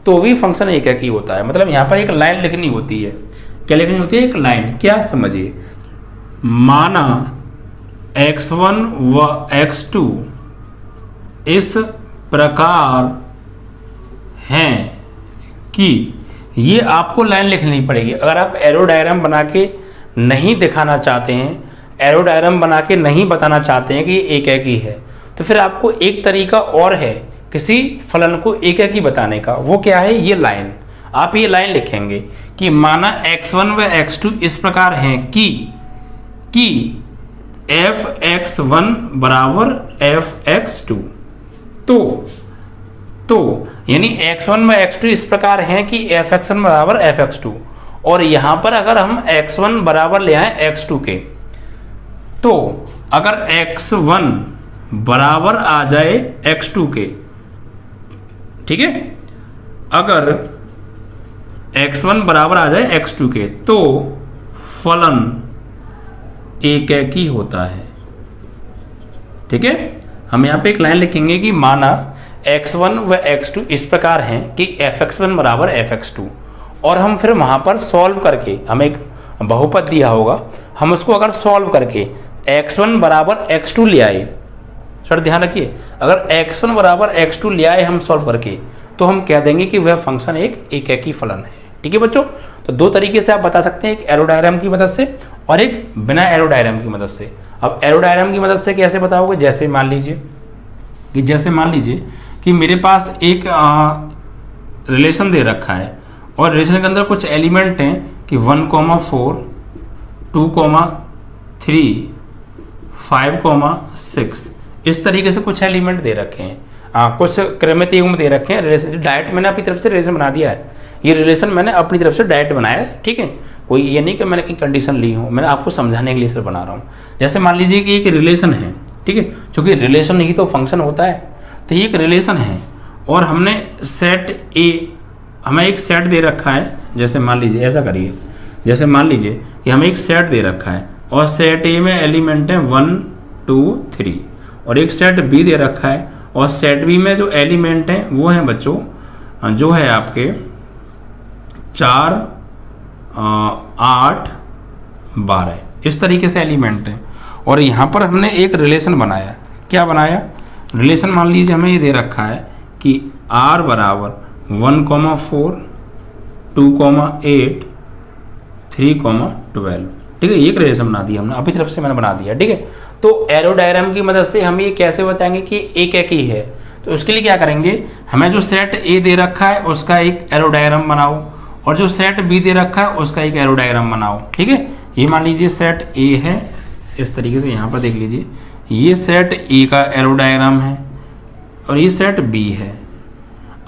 तो भी फंक्शन एकैकी होता है। मतलब यहाँ पर एक लाइन लिखनी होती है, क्या लिखनी होती है, एक लाइन। क्या समझिए, माना x1 व x2 इस प्रकार हैं कि, ये आपको लाइन लिखनी पड़ेगी। अगर आप एरो डायग्राम बना के नहीं दिखाना चाहते हैं, एरो डायग्राम बना के नहीं बताना चाहते हैं कि एक एक ही है, तो फिर आपको एक तरीका और है किसी फलन को एक एक ही बताने का। वो क्या है? ये लाइन। आप ये लाइन लिखेंगे कि माना x1 व x2 इस प्रकार हैं कि fx1 बराबर fx2। तो यानी x1 व x2 इस प्रकार हैं कि fx1 बराबर fx2, और यहां पर अगर हम x1 बराबर ले आए x2 के, तो अगर x1 बराबर आ जाए x2 के, ठीक है, अगर x1 बराबर आ जाए x2 के, तो फलन एक एक ही होता है। ठीक है, हम यहां पे एक लाइन लिखेंगे कि माना x1 व x2 इस प्रकार हैं कि fx1 बराबर fx2, और हम फिर वहां पर सॉल्व करके, हमें एक बहुपद दिया होगा, हम उसको अगर सॉल्व करके x1 बराबर x2 ले आए, सर ध्यान रखिए, अगर x1 बराबर x2 ले आए हम सॉल्व करके, तो हम कह देंगे कि वह फंक्शन एक एक ही फलन है। ठीक है बच्चों, तो दो तरीके से आप बता सकते हैं, एक एरो डायग्राम की मदद से और एक बिना एरो डायग्राम की मदद से। अब एरो डायग्राम की मदद से कैसे बताओगे? जैसे मान लीजिए कि मेरे पास एक रिलेशन दे रखा है, और रिलेशन के अंदर कुछ एलिमेंट हैं कि 1,4, 2,3, 5,6, इस तरीके से कुछ एलिमेंट दे रखे हैं। कुछ क्रमित युग्म दे रखे हैं। रिलेशन डायरेक्ट मैंने अपनी तरफ से रिलेशन बना दिया है, ये रिलेशन मैंने अपनी तरफ से डायरेक्ट बनाया है। ठीक है, कोई ये नहीं कि मैंने कहीं कंडीशन ली हो, मैंने आपको समझाने के लिए सिर्फ बना रहा हूँ। जैसे मान लीजिए कि एक रिलेशन है, ठीक है, चूंकि रिलेशन ही तो फंक्शन होता है, तो ये एक रिलेशन है, और हमने सेट ए, हमें एक सेट दे रखा है। जैसे मान लीजिए, ऐसा करिए, जैसे मान लीजिए कि हमें एक सेट दे रखा है, और सेट ए में एलिमेंट है 1, 2, 3, और एक सेट बी दे रखा है, और सेट बी में जो एलिमेंट हैं वो हैं बच्चों, जो है आपके 4, 8, 12, इस तरीके से एलिमेंट हैं। और यहाँ पर हमने एक रिलेशन बनाया। क्या बनाया? रिलेशन मान लीजिए हमें ये दे रखा है कि r बराबर 1,4, 2,8, 3,12। ठीक है, एक रिलेशन बना दिया हमने, अपनी तरफ से मैंने बना दिया। ठीक है, तो एरो डायग्राम की मदद से हम ये कैसे बताएंगे कि एक एक ही है? तो उसके लिए क्या करेंगे, हमें जो सेट ए दे रखा है उसका एक एरो डायग्राम बनाओ, और जो सेट बी दे रखा है उसका एक एरो डायग्राम बनाओ। ठीक है, ये मान लीजिए सेट ए है, इस तरीके से यहाँ पर देख लीजिए, ये सेट ए का एरो डायग्राम है, और ये सेट बी है।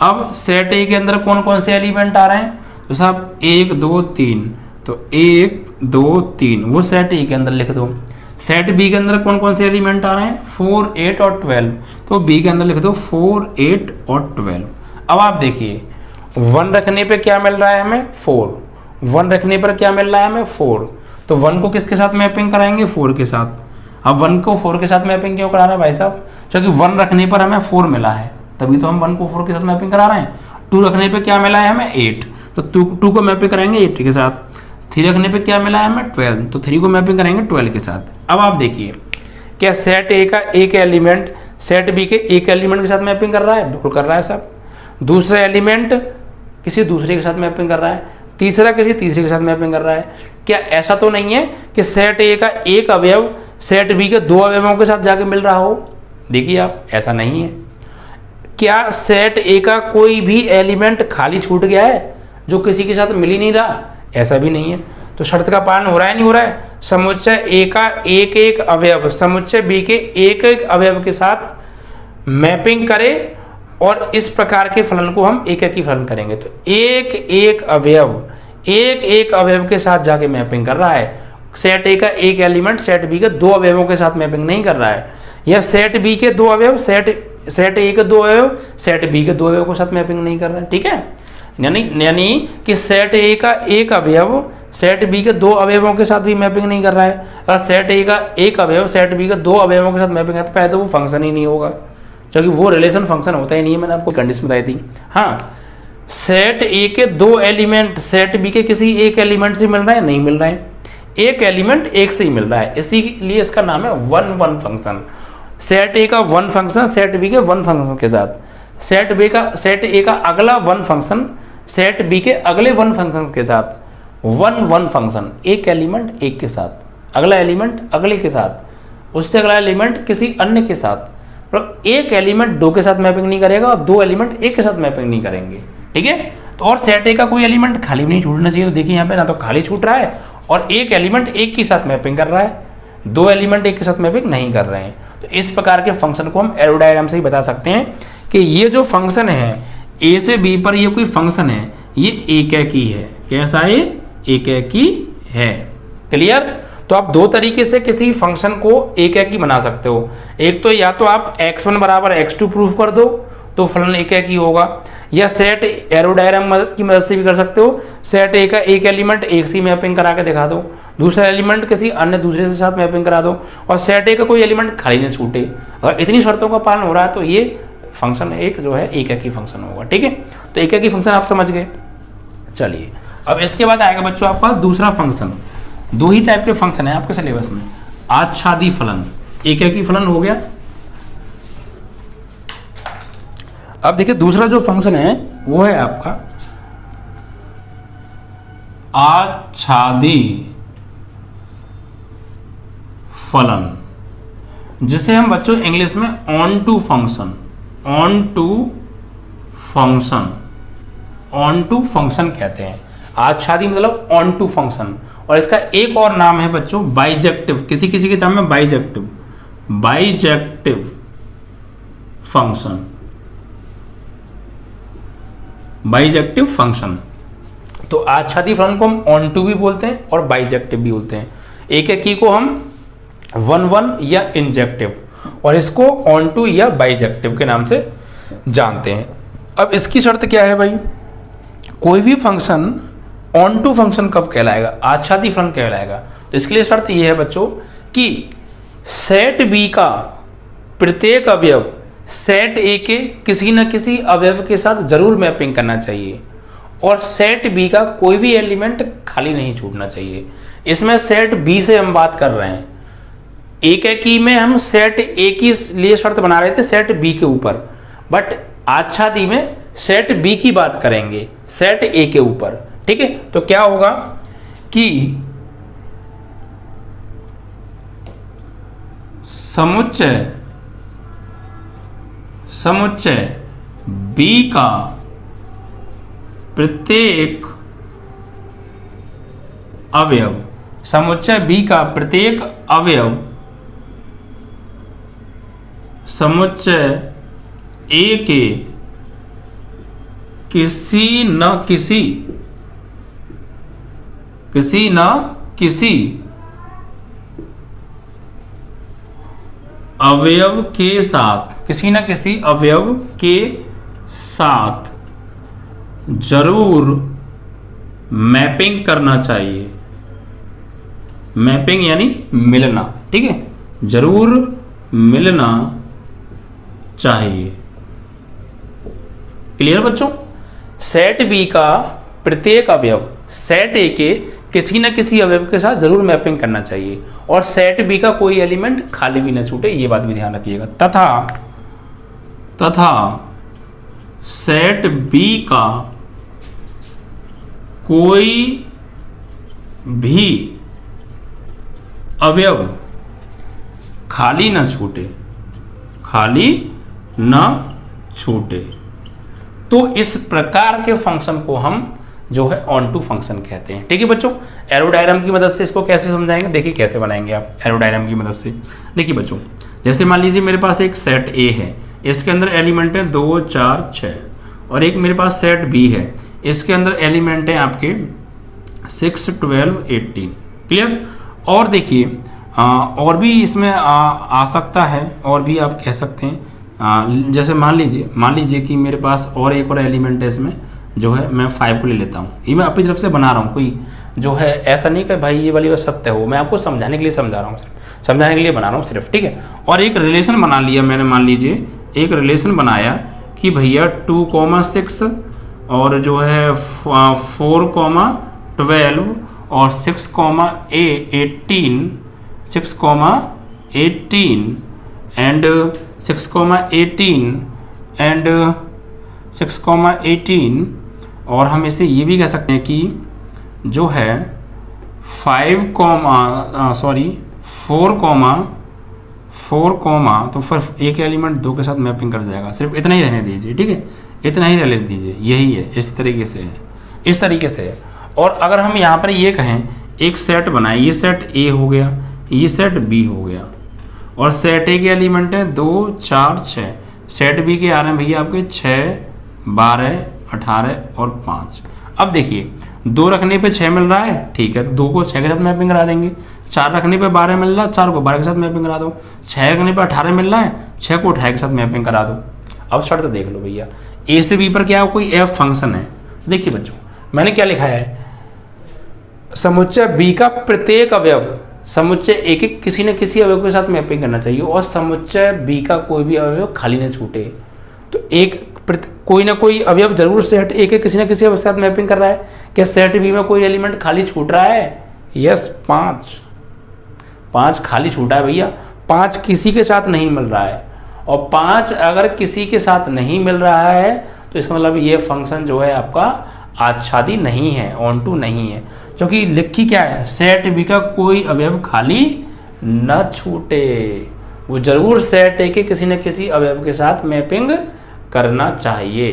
अब सेट ए के अंदर कौन कौन से एलिमेंट आ रहे हैं? तो साहब 1, 2, 3, तो 1, 2, 3 वो सेट ए के अंदर लिख दो। सेट बी के अंदर कौन कौन से एलिमेंट आ रहे हैं? 4, 8 और 12, तो बी के अंदर लिख दो 4, 8 और 12। अब आप देखिए, 1 रखने पे क्या मिल रहा है हमें? 4। 1 रखने पर क्या मिल रहा है हमें? 4। तो 1 को किसके साथ मैपिंग कराएंगे? 4 के साथ। अब 1 को 4 के साथ मैपिंग क्यों करा रहे हैं भाई साहब? क्योंकि 1 रखने पर हमें 4 मिला है, तभी तो हम 1 को 4 के साथ मैपिंग करा रहे हैं। 2 रखने पे क्या मिला है हमें? 8, तो 2 को मैपिंग कराएंगे 8 के साथ। 3 रखने पे क्या मिला है हमें? 12, तो 3 को मैपिंग करेंगे 12 के साथ। अब आप देखिए, क्या सेट ए का एक एलिमेंट सेट बी के एक एलिमेंट के साथ मैपिंग कर रहा है? बिल्कुल कर रहा है साहब। दूसरा एलिमेंट किसी दूसरे के साथ मैपिंग कर रहा है, तीसरा किसी तीसरे के साथ मैपिंग कर रहा है। क्या ऐसा तो नहीं है कि सेट ए का एक अवयव सेट बी के 2 अवयवों के साथ जाके मिल रहा हो? देखिए आप, ऐसा नहीं है। क्या सेट ए का कोई भी एलिमेंट खाली छूट गया है जो किसी के साथ मिल ही नहीं रहा? ऐसा भी नहीं है। तो शर्त का पालन हो रहा है नहीं हो रहा है? समुच्चय ए का एक एक अवयव समुच्चय बी के एक एक अवयव के साथ मैपिंग करे, और इस प्रकार के फलन को हम एक एक ही फलन करेंगे। तो एक एक अवयव के साथ जाके मैपिंग कर रहा है। सेट ए का एक एलिमेंट सेट बी के 2 अवयवों के साथ मैपिंग नहीं कर रहा है, या सेट बी के 2 अवयव सेट ए के 2 अवयव सेट बी के 2 अवयव के साथ मैपिंग नहीं कर रहा है। ठीक है, यानी कि सेट ए का एक अवयव सेट बी के 2 अवयवों के साथ भी मैपिंग नहीं कर रहा है। अगर सेट ए का एक अवयव सेट बी के 2 अवयवों के साथ मैपिंग है, तो पहले तो वो फंक्शन ही नहीं होगा, क्योंकि वो रिलेशन फंक्शन होता ही नहीं है। मैंने आपको कंडीशन बताई थी। हाँ, सेट ए के 2 एलिमेंट सेट बी के किसी एक एलिमेंट से मिल रहे हैं? नहीं मिल रहे हैं। एक एलिमेंट एक से ही मिल रहा है, इसीलिए इसका नाम है वन वन फंक्शन। सेट ए का वन फंक्शन सेट बी के वन फंक्शन के साथ, सेट ए का अगला वन फंक्शन सेट बी के अगले वन फंक्शन के साथ, वन वन फंक्शन, एक एलिमेंट एक के साथ, अगला एलिमेंट अगले के साथ, उससे अगला एलिमेंट किसी अन्य के साथ। तो एक एलिमेंट दो के साथ मैपिंग नहीं करेगा और दो एलिमेंट एक के साथ मैपिंग नहीं करेंगे, ठीक है। तो और सेट ए का कोई एलिमेंट खाली भी नहीं छूटना चाहिए। तो देखिए यहाँ पे ना तो खाली छूट रहा है और एक एलिमेंट एक के साथ मैपिंग कर रहा है, दो एलिमेंट एक के साथ मैपिंग नहीं कर रहे हैं। तो इस प्रकार के फंक्शन को हम एरो डायग्राम से ही बता सकते हैं कि ये जो फंक्शन है ए से बी पर ये कोई फंक्शन है, ये एकैकी है। कैसा है? एकैकी है। क्लियर? तो आप दो तरीके से किसी फंक्शन को एकैकी बना सकते हो। एक तो या तो आप x1 बराबर x2 प्रूफ कर दो तो फलन एकैकी होगा, या सेट एरो डायग्राम की मदद से भी कर सकते हो। सेट ए का एक एलिमेंट एक सी मैपिंग करा के दिखा दो, दूसरा एलिमेंट किसी अन्य दूसरे के साथ मैपिंग करा दो, और सेट ए का कोई एलिमेंट खाली नहीं छूटे। अगर इतनी शर्तों का पालन हो रहा है तो ये फंक्शन एक जो है एकैकी फंक्शन होगा, ठीक है। तो एकैकी फंक्शन आप समझ गए। चलिए अब इसके बाद आएगा बच्चों आपका दूसरा फंक्शन। दो ही टाइप के फंक्शन है आपके सिलेबस में, आच्छादी फलन, एकैकी फलन हो गया। अब देखिए दूसरा जो फंक्शन है वो है आपका आच्छादी फलन, जिसे हम बच्चों इंग्लिश में onto function, onto function, onto function कहते हैं। आच्छादी मतलब ऑन टू फंक्शन। और इसका एक और नाम है बच्चों बाइजेक्टिव, किसी किसी के नाम में bijective, bijective function, bijective function. तो आच्छादी फलन को हम ऑन टू भी बोलते हैं और बाइजेक्टिव भी बोलते हैं। एकैकी को हम वन वन या इंजेक्टिव, और इसको ऑन टू या बाइजेक्टिव के नाम से जानते हैं। अब इसकी शर्त क्या है भाई? कोई भी फंक्शन ऑन टू फंक्शन कब कहलाएगा? आच्छादी फलन कहलाएगा। तो इसके लिए शर्त यह है बच्चों कि सेट बी का प्रत्येक अवयव सेट ए के किसी न किसी अवयव के साथ जरूर मैपिंग करना चाहिए, और सेट बी का कोई भी एलिमेंट खाली नहीं छूटना चाहिए। इसमें सेट बी से हम बात कर रहे हैं, एकैकी में हम सेट ए की लिए शर्त बना रहे थे सेट बी के ऊपर, बट आच्छादी में सेट बी की बात करेंगे सेट ए के ऊपर, ठीक है। तो क्या होगा कि समुच्चय बी का प्रत्येक अवयव, समुच्चय बी का प्रत्येक अवयव समुच्चय ए के किसी न किसी अवयव के साथ, किसी न किसी अवयव के साथ जरूर मैपिंग करना चाहिए। मैपिंग यानी मिलना, ठीक है, जरूर मिलना चाहिए। क्लियर बच्चों? सेट बी का प्रत्येक अवयव सेट ए के किसी न किसी अवयव के साथ जरूर मैपिंग करना चाहिए, और सेट बी का कोई एलिमेंट खाली भी न छूटे, ये बात भी ध्यान रखिएगा। तथा सेट बी का कोई भी अवयव खाली न छूटे। तो इस प्रकार के फंक्शन को हम जो है ऑन टू फंक्शन कहते हैं, ठीक है बच्चों। एरो डायग्राम की मदद से इसको कैसे समझाएंगे, देखिए कैसे बनाएंगे आप एरो डायग्राम की मदद से। देखिए बच्चों, जैसे मान लीजिए मेरे पास एक सेट ए है, इसके अंदर एलिमेंट है 2 4 6, और एक मेरे पास सेट बी है, इसके अंदर एलिमेंट है आपके 6 12 18। क्लियर? और देखिए और भी इसमें आ सकता है, और भी आप कह सकते हैं। जैसे मान लीजिए कि मेरे पास और एक और एलिमेंट है इसमें, जो है मैं 5 को ले लेता हूँ। ये मैं अपनी तरफ से बना रहा हूँ, कोई जो है ऐसा नहीं कि भाई ये वाली बात सत्य हो, मैं आपको समझाने के लिए समझा रहा हूँ, समझाने के लिए बना रहा हूँ सिर्फ, ठीक है। और एक रिलेशन बना लिया मैंने, मान लीजिए एक रिलेशन बनाया कि भैया 2, 6 और जो है 4, 12 और 6,18 एंड 6,18 और हम इसे ये भी कह सकते हैं कि जो है 4, तो फिर एक एलिमेंट 2 के साथ मैपिंग कर जाएगा। सिर्फ इतना ही रहने दीजिए, ठीक है, इतना ही रहने दीजिए, यही है, इस तरीके से है, इस तरीके से है। और अगर हम यहाँ पर ये कहें एक सेट बनाए, ये सेट ए हो गया, ये सेट बी हो गया, और सेट ए के एलिमेंट है 2, 4, 6, सेट बी के आ रहे हैं भैया आपके 6, 12, 18 और 5। अब देखिए 2 रखने पे 6 मिल रहा है, ठीक है, तो 2 को 6 के साथ मैपिंग करा देंगे। 4 रखने पे 12 मिल रहा है, 4 को 12 के साथ मैपिंग करा दो। 6 रखने पे 18 मिल रहा है, 6 को 18 के साथ मैपिंग करा दो। अब शर्त देख लो भैया, ए से बी पर क्या कोई एफ फंक्शन है। देखिए बच्चों, मैंने क्या लिखा है, समुच्चय बी का प्रत्येक अवयव समुच्चय ए के किसी न किसी अवयव के साथ मैपिंग करना चाहिए, और समुच्चय बी का कोई भी अवयव खाली न छूटे। तो कोई ना कोई अवयव जरूर सेट ए के किसी न किसी अवयव के साथ मैपिंग कर रहा है। क्या सेट बी में कोई एलिमेंट खाली छूट रहा है? यस, 5 खाली छूटा है भैया। 5 किसी के साथ नहीं मिल रहा है, और 5 अगर किसी के साथ नहीं मिल रहा है तो इसका मतलब ये फंक्शन जो है आपका आच्छादी नहीं है, ऑनटू नहीं है, क्योंकि लिखी क्या है, सेट बी का कोई अवयव खाली न छूटे, वो जरूर सेट ए के किसी न किसी अवयव के साथ मैपिंग करना चाहिए।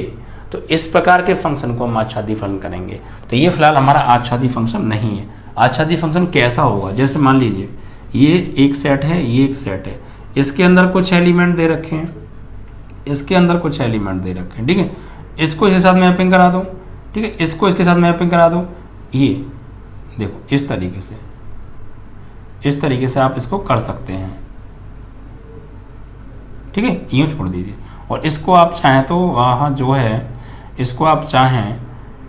तो इस प्रकार के फंक्शन को हम आच्छादी फलन करेंगे। तो ये फिलहाल हमारा आच्छादी फंक्शन नहीं है। आच्छादी फंक्शन कैसा होगा, जैसे मान लीजिए ये एक सेट है, ये एक सेट है, इसके अंदर कुछ एलिमेंट दे रखे हैं, इसके अंदर कुछ एलिमेंट दे रखे हैं, ठीक है, इसको इसके साथ मैपिंग करा दो, ठीक है, इसको इसके साथ मैपिंग करा दो। ये देखो इस तरीके से आप इसको कर सकते हैं, ठीक है, यूँ छोड़ दीजिए। और इसको आप चाहें तो वहाँ जो है, इसको आप चाहें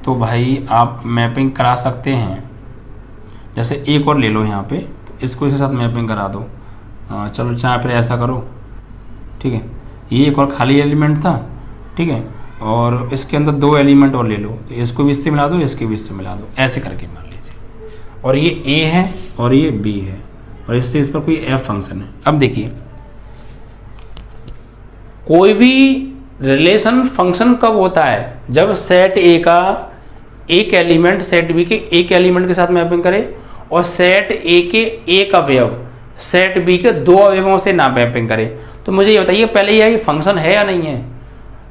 तो भाई आप मैपिंग करा सकते हैं। जैसे एक और ले लो यहाँ पे, तो इसको इसके साथ मैपिंग करा दो। चलो चाहे फिर ऐसा करो, ठीक है, ये एक और खाली एलिमेंट था, ठीक है, और इसके अंदर 2 एलिमेंट और ले लो, तो इसको भी इससे मिला दो, इसके भी इससे मिला दो, ऐसे करके मान लीजिए। और ये ए है और ये बी है, और इससे इस पर कोई एफ फंक्शन है। अब देखिए, कोई भी रिलेशन फंक्शन कब होता है, जब सेट ए का एक एलिमेंट सेट बी के एक एलिमेंट के साथ मैपिंग करे, और सेट ए के एक अवयव सेट बी के 2 अवयवों से ना मैपिंग करे। तो मुझे ये बताइए पहले ये फंक्शन है या नहीं है।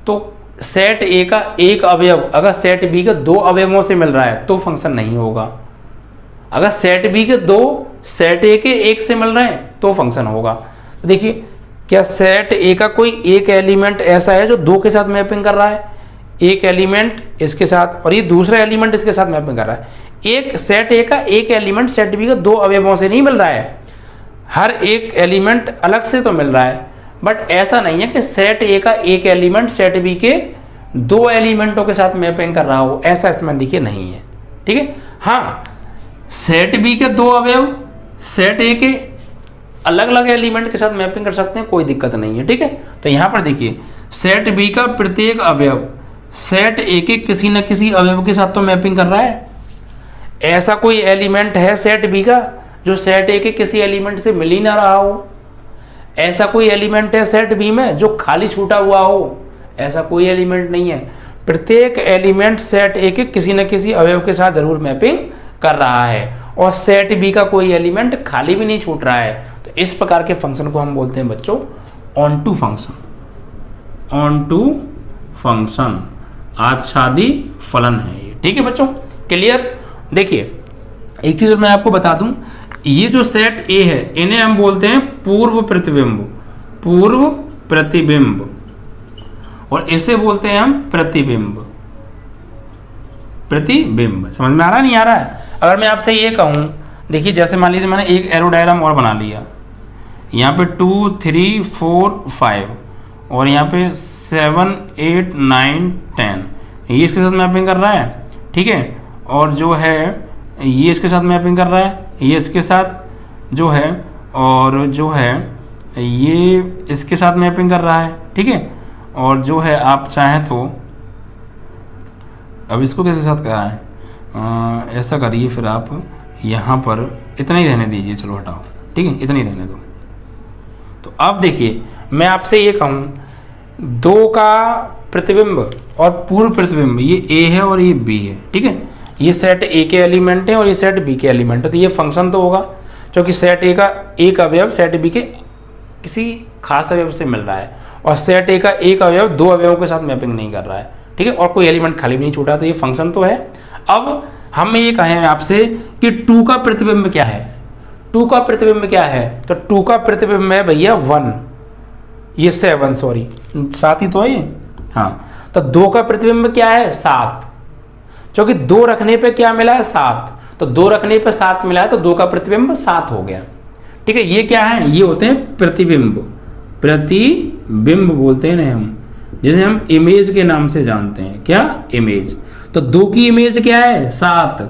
तो सेट ए का एक अवयव अगर सेट बी के 2 अवयवों से मिल रहा है तो फंक्शन नहीं होगा। अगर सेट बी के 2 सेट ए के 1 से मिल रहे हैं तो फंक्शन होगा। तो देखिए, क्या सेट ए का कोई एक एलिमेंट ऐसा है जो 2 के साथ मैपिंग कर रहा है, एक एलिमेंट इसके साथ और ये दूसरा एलिमेंट इसके साथ मैपिंग कर रहा है। एक सेट ए का एक एलिमेंट सेट बी के 2 अवयवों से नहीं मिल रहा है, हर एक एलिमेंट अलग से तो मिल रहा है, बट ऐसा नहीं है कि सेट ए का एक एलिमेंट सेट बी के 2 एलिमेंटों के साथ मैपिंग कर रहा हो, ऐसा इसमें देखिए नहीं है, ठीक है। हाँ, सेट बी के 2 अवयव सेट ए के अलग अलग एलिमेंट के साथ मैपिंग कर सकते हैं, कोई दिक्कत नहीं है, ठीक है। तो यहां पर देखिए, सेट बी का प्रत्येक अवयव सेट ए के किसी न किसी अवयव के साथ तो मैपिंग कर रहा है। ऐसा कोई एलिमेंट है सेट बी का जो सेट ए के किसी एलिमेंट से मिल ही ना रहा हो? ऐसा कोई एलिमेंट है सेट बी में जो खाली छूटा हुआ हो? ऐसा कोई एलिमेंट नहीं है। प्रत्येक एलिमेंट सेट ए के किसी न किसी अवयव के साथ जरूर मैपिंग कर रहा है, और सेट बी का कोई एलिमेंट खाली भी नहीं छूट रहा है। तो इस प्रकार के फंक्शन को हम बोलते हैं बच्चों onto function. Onto function आच्छादी फलन है ये, ठीक है बच्चों, क्लियर। देखिए, एक चीज मैं आपको बता दूं, ये जो सेट ए है इन्हें हम बोलते हैं पूर्व प्रतिबिंब, पूर्व प्रतिबिंब, और इसे बोलते हैं हम प्रतिबिंब। प्रतिबिंब समझ में आ रहा है, नहीं आ रहा है? अगर मैं आपसे ये कहूं, देखिए जैसे मान लीजिए मैंने एक एरो डायग्राम और बना लिया, यहाँ पे 2, 3, 4, 5 और यहाँ पे 7, 8, 9, 10, ये इसके साथ मैपिंग कर रहा है, ठीक है, और जो है ये इसके साथ मैपिंग कर रहा है, ये इसके साथ जो है, और जो है ये इसके साथ मैपिंग कर रहा है, ठीक है, और जो है आप चाहें तो अब इसको किसके साथ कराएं, ऐसा करिए फिर आप, यहाँ पर इतना ही रहने दीजिए, चलो हटाओ, ठीक है, इतना ही रहने दो। तो अब देखिए मैं आपसे ये कहूँ, दो का प्रतिबिंब और पूर्व प्रतिबिंब, ये ए है और ये बी है, ठीक है, ये सेट ए के एलिमेंट है और ये सेट बी के एलिमेंट है, तो ये फंक्शन तो होगा, क्योंकि सेट ए का एक अवयव सेट बी के किसी खास अवयव से मिल रहा है, और सेट ए का एक अवयव दो अवयवों के साथ मैपिंग नहीं कर रहा है, ठीक है, और कोई एलिमेंट खाली भी नहीं छूटा, तो ये फंक्शन तो है। अब हम ये कहें आपसे कि टू का प्रतिबिंब क्या है, टू का प्रतिबिंब क्या है, तो टू का प्रतिबिंब है भैया 1, ये 7, सॉरी 7 ही तो है ये, हाँ, तो दो का प्रतिबिंब क्या है 7, क्योंकि दो रखने पे क्या मिला है 7, तो दो रखने पे 7 मिला है, तो दो का प्रतिबिंब 7 हो गया, ठीक है। ये क्या है, ये होते हैं प्रतिबिंब, प्रतिबिंब बोलते हैं ना हम, जिसे हम इमेज के नाम से जानते हैं, क्या इमेज। तो दो की इमेज क्या है 7,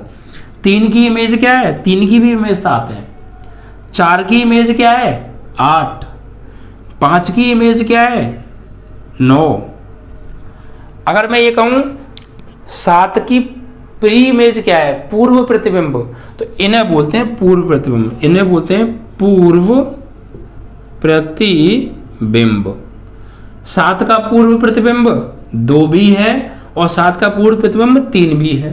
3 की इमेज क्या है, 3 की भी इमेज 7 है, 4 की इमेज क्या है 8, 5 की इमेज क्या है 9। अगर मैं ये कहूं 7 की प्री इमेज क्या है, पूर्व प्रतिबिंब, तो इन्हें बोलते हैं पूर्व प्रतिबिंब, इन्हें बोलते हैं पूर्व प्रतिबिंब। 7 का पूर्व प्रतिबिंब 2 भी है और 7 का पूर्व प्रतिबिंब 3 भी है,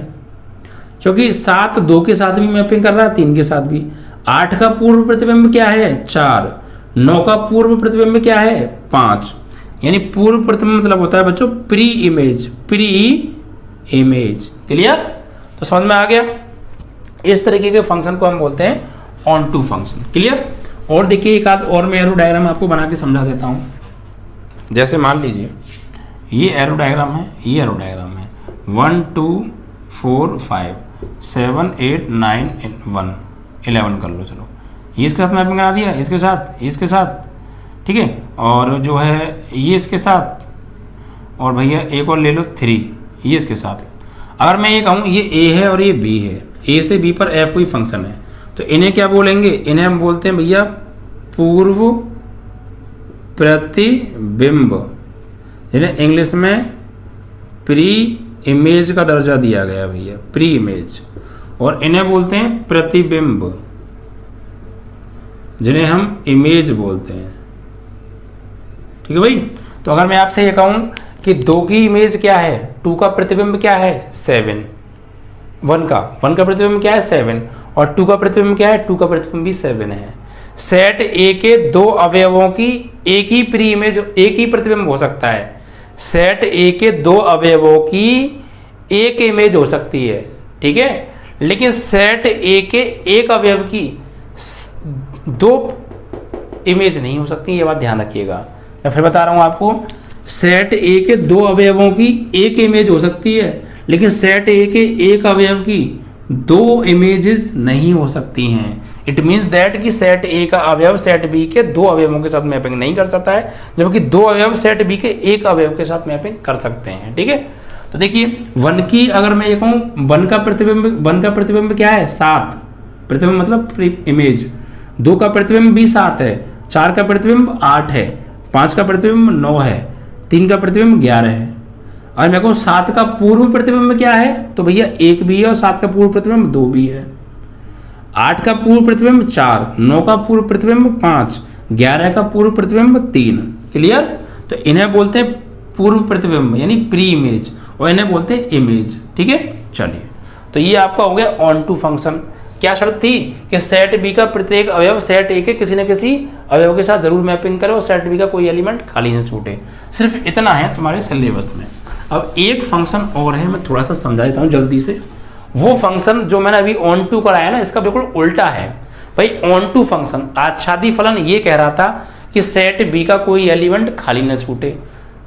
क्योंकि 7 2 के साथ भी मैपिंग कर रहा है, 3 के साथ भी। 8 का पूर्व प्रतिबिंब क्या है 4, 9 का पूर्व प्रतिबिंब क्या है 5, यानी पूर्व प्रतिबिंब मतलब होता है बच्चों pre image, pre image. Clear, तो समझ में आ गया। इस तरीके के फंक्शन को हम बोलते हैं ऑन टू फंक्शन। क्लियर। और देखिए एक आध और मैं एरो डायग्राम आपको बना के समझा देता हूं। जैसे मान लीजिए ये एरो डायग्राम है, ये एरो डायग्राम है 1 2 4 5 7 8 9 1 11 कर लो, चलो ये इसके साथ मैपिंग करा दिया, इसके साथ, इसके साथ, ठीक है, और जो है ये इसके साथ, और भैया एक और ले लो 3, ये इसके साथ। अगर मैं ये कहूँ ये ए है और ये बी है, ए से बी पर एफ कोई फंक्शन है, तो इन्हें क्या बोलेंगे, इन्हें हम बोलते हैं भैया पूर्व प्रतिबिंब, जिन्हें इंग्लिश में प्री इमेज का दर्जा दिया गया भैया, प्री इमेज। और इन्हें बोलते हैं प्रतिबिंब, जिन्हें हम इमेज बोलते हैं। ठीक है भाई। तो अगर मैं आपसे ये कहूं कि 2 की इमेज क्या है, 2 का प्रतिबिंब क्या है 7, 1 का प्रतिबिंब क्या है 7, और 2 का प्रतिबिंब क्या है, 2 का प्रतिबिंब भी 7 है। सेट ए के 2 अवयवों की एक ही प्री इमेज, एक ही प्रतिबिंब हो सकता है। सेट ए के 2 अवयवों की एक इमेज हो सकती है, ठीक है, लेकिन सेट ए के एक अवयव की 2 इमेज नहीं हो सकती, ये बात ध्यान रखिएगा। मैं फिर बता रहा हूं आपको, सेट ए के 2 अवयवों की एक इमेज हो सकती है, लेकिन सेट ए के एक अवयव की 2 इमेजेस नहीं हो सकती हैं। इट मीन्स दैट कि सेट ए का अवयव सेट बी के 2 अवयवों के साथ मैपिंग नहीं कर सकता है, जबकि 2 अवयव सेट बी के एक अवयव के साथ मैपिंग कर सकते हैं। ठीक है, तो देखिए 1 की अगर मैं ये कहूँ 1 का प्रतिबिंब क्या है 7, प्रतिबिंब मतलब इमेज। 2 का प्रतिबिंब भी 7 है, 4 का प्रतिबिंब 8 है, 5 का प्रतिबिंब 9 है, 3 का प्रतिबिंब 11 है। और मैं कहूँ 7 का पूर्व प्रतिबिंब क्या है, तो भैया 1 भी है, और 7 का पूर्व प्रतिबिंब 2 भी है। 8 का पूर्व प्रतिबिंब 4, 9 का पूर्व प्रतिबिंब 5, 11 का पूर्व प्रतिबिंब 3। क्लियर। तो इन्हें बोलते हैं पूर्व प्रतिबिंब यानी प्री इमेज, और इन्हें बोलते हैं इमेज। ठीक है, चलिए, तो ये आपका हो गया ऑन टू फंक्शन। क्या शर्त थी कि सेट बी का प्रत्येक अवयव सेट ए के किसी न किसी अवयव के साथ जरूर मैपिंग करे और सेट बी का कोई एलिमेंट खाली न छूटे। सिर्फ इतना है तुम्हारे सिलेबस में। अब एक फंक्शन और है, मैं थोड़ा सा समझा देता हूँ जल्दी से। वो फंक्शन जो मैंने अभी ऑन टू कराया ना, इसका बिल्कुल उल्टा है भाई। ऑन टू फंक्शन आच्छादी फलन ये कह रहा था कि सेट बी का कोई एलिमेंट खाली न छूटे,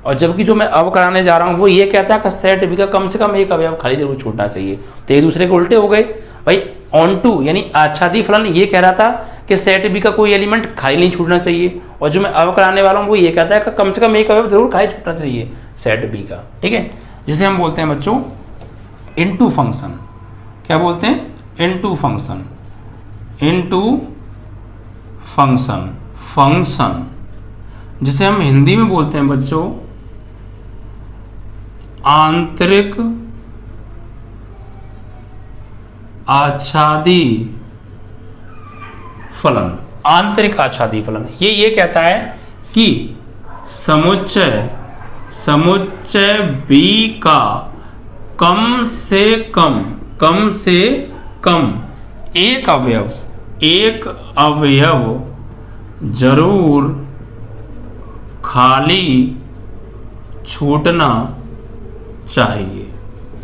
और जबकि जो मैं अब कराने जा रहा हूँ वो ये कहता है कि सेट बी का कम से कम एक अवयव खाली जरूर छूटना चाहिए। तो एक दूसरे के उल्टे हो गए भाई। ऑन टू यानी आच्छादी फलन ये कह रहा था कि सेट बी का कोई एलिमेंट खाली नहीं छूटना चाहिए, और जो मैं अब कराने वाला हूँ वो ये कहता है कि कम से कम एक अवयव जरूर खाली छूटना चाहिए सेट बी का। ठीक है, जिसे हम बोलते हैं बच्चों इनटू फंक्शन। क्या बोलते हैं, into function, into function, function जिसे हम हिंदी में बोलते हैं बच्चों आंतरिक आच्छादी फलन, आंतरिक आच्छादी फलन। ये कहता है कि समुच्चय B का कम से कम एक अवयव जरूर खाली छूटना चाहिए।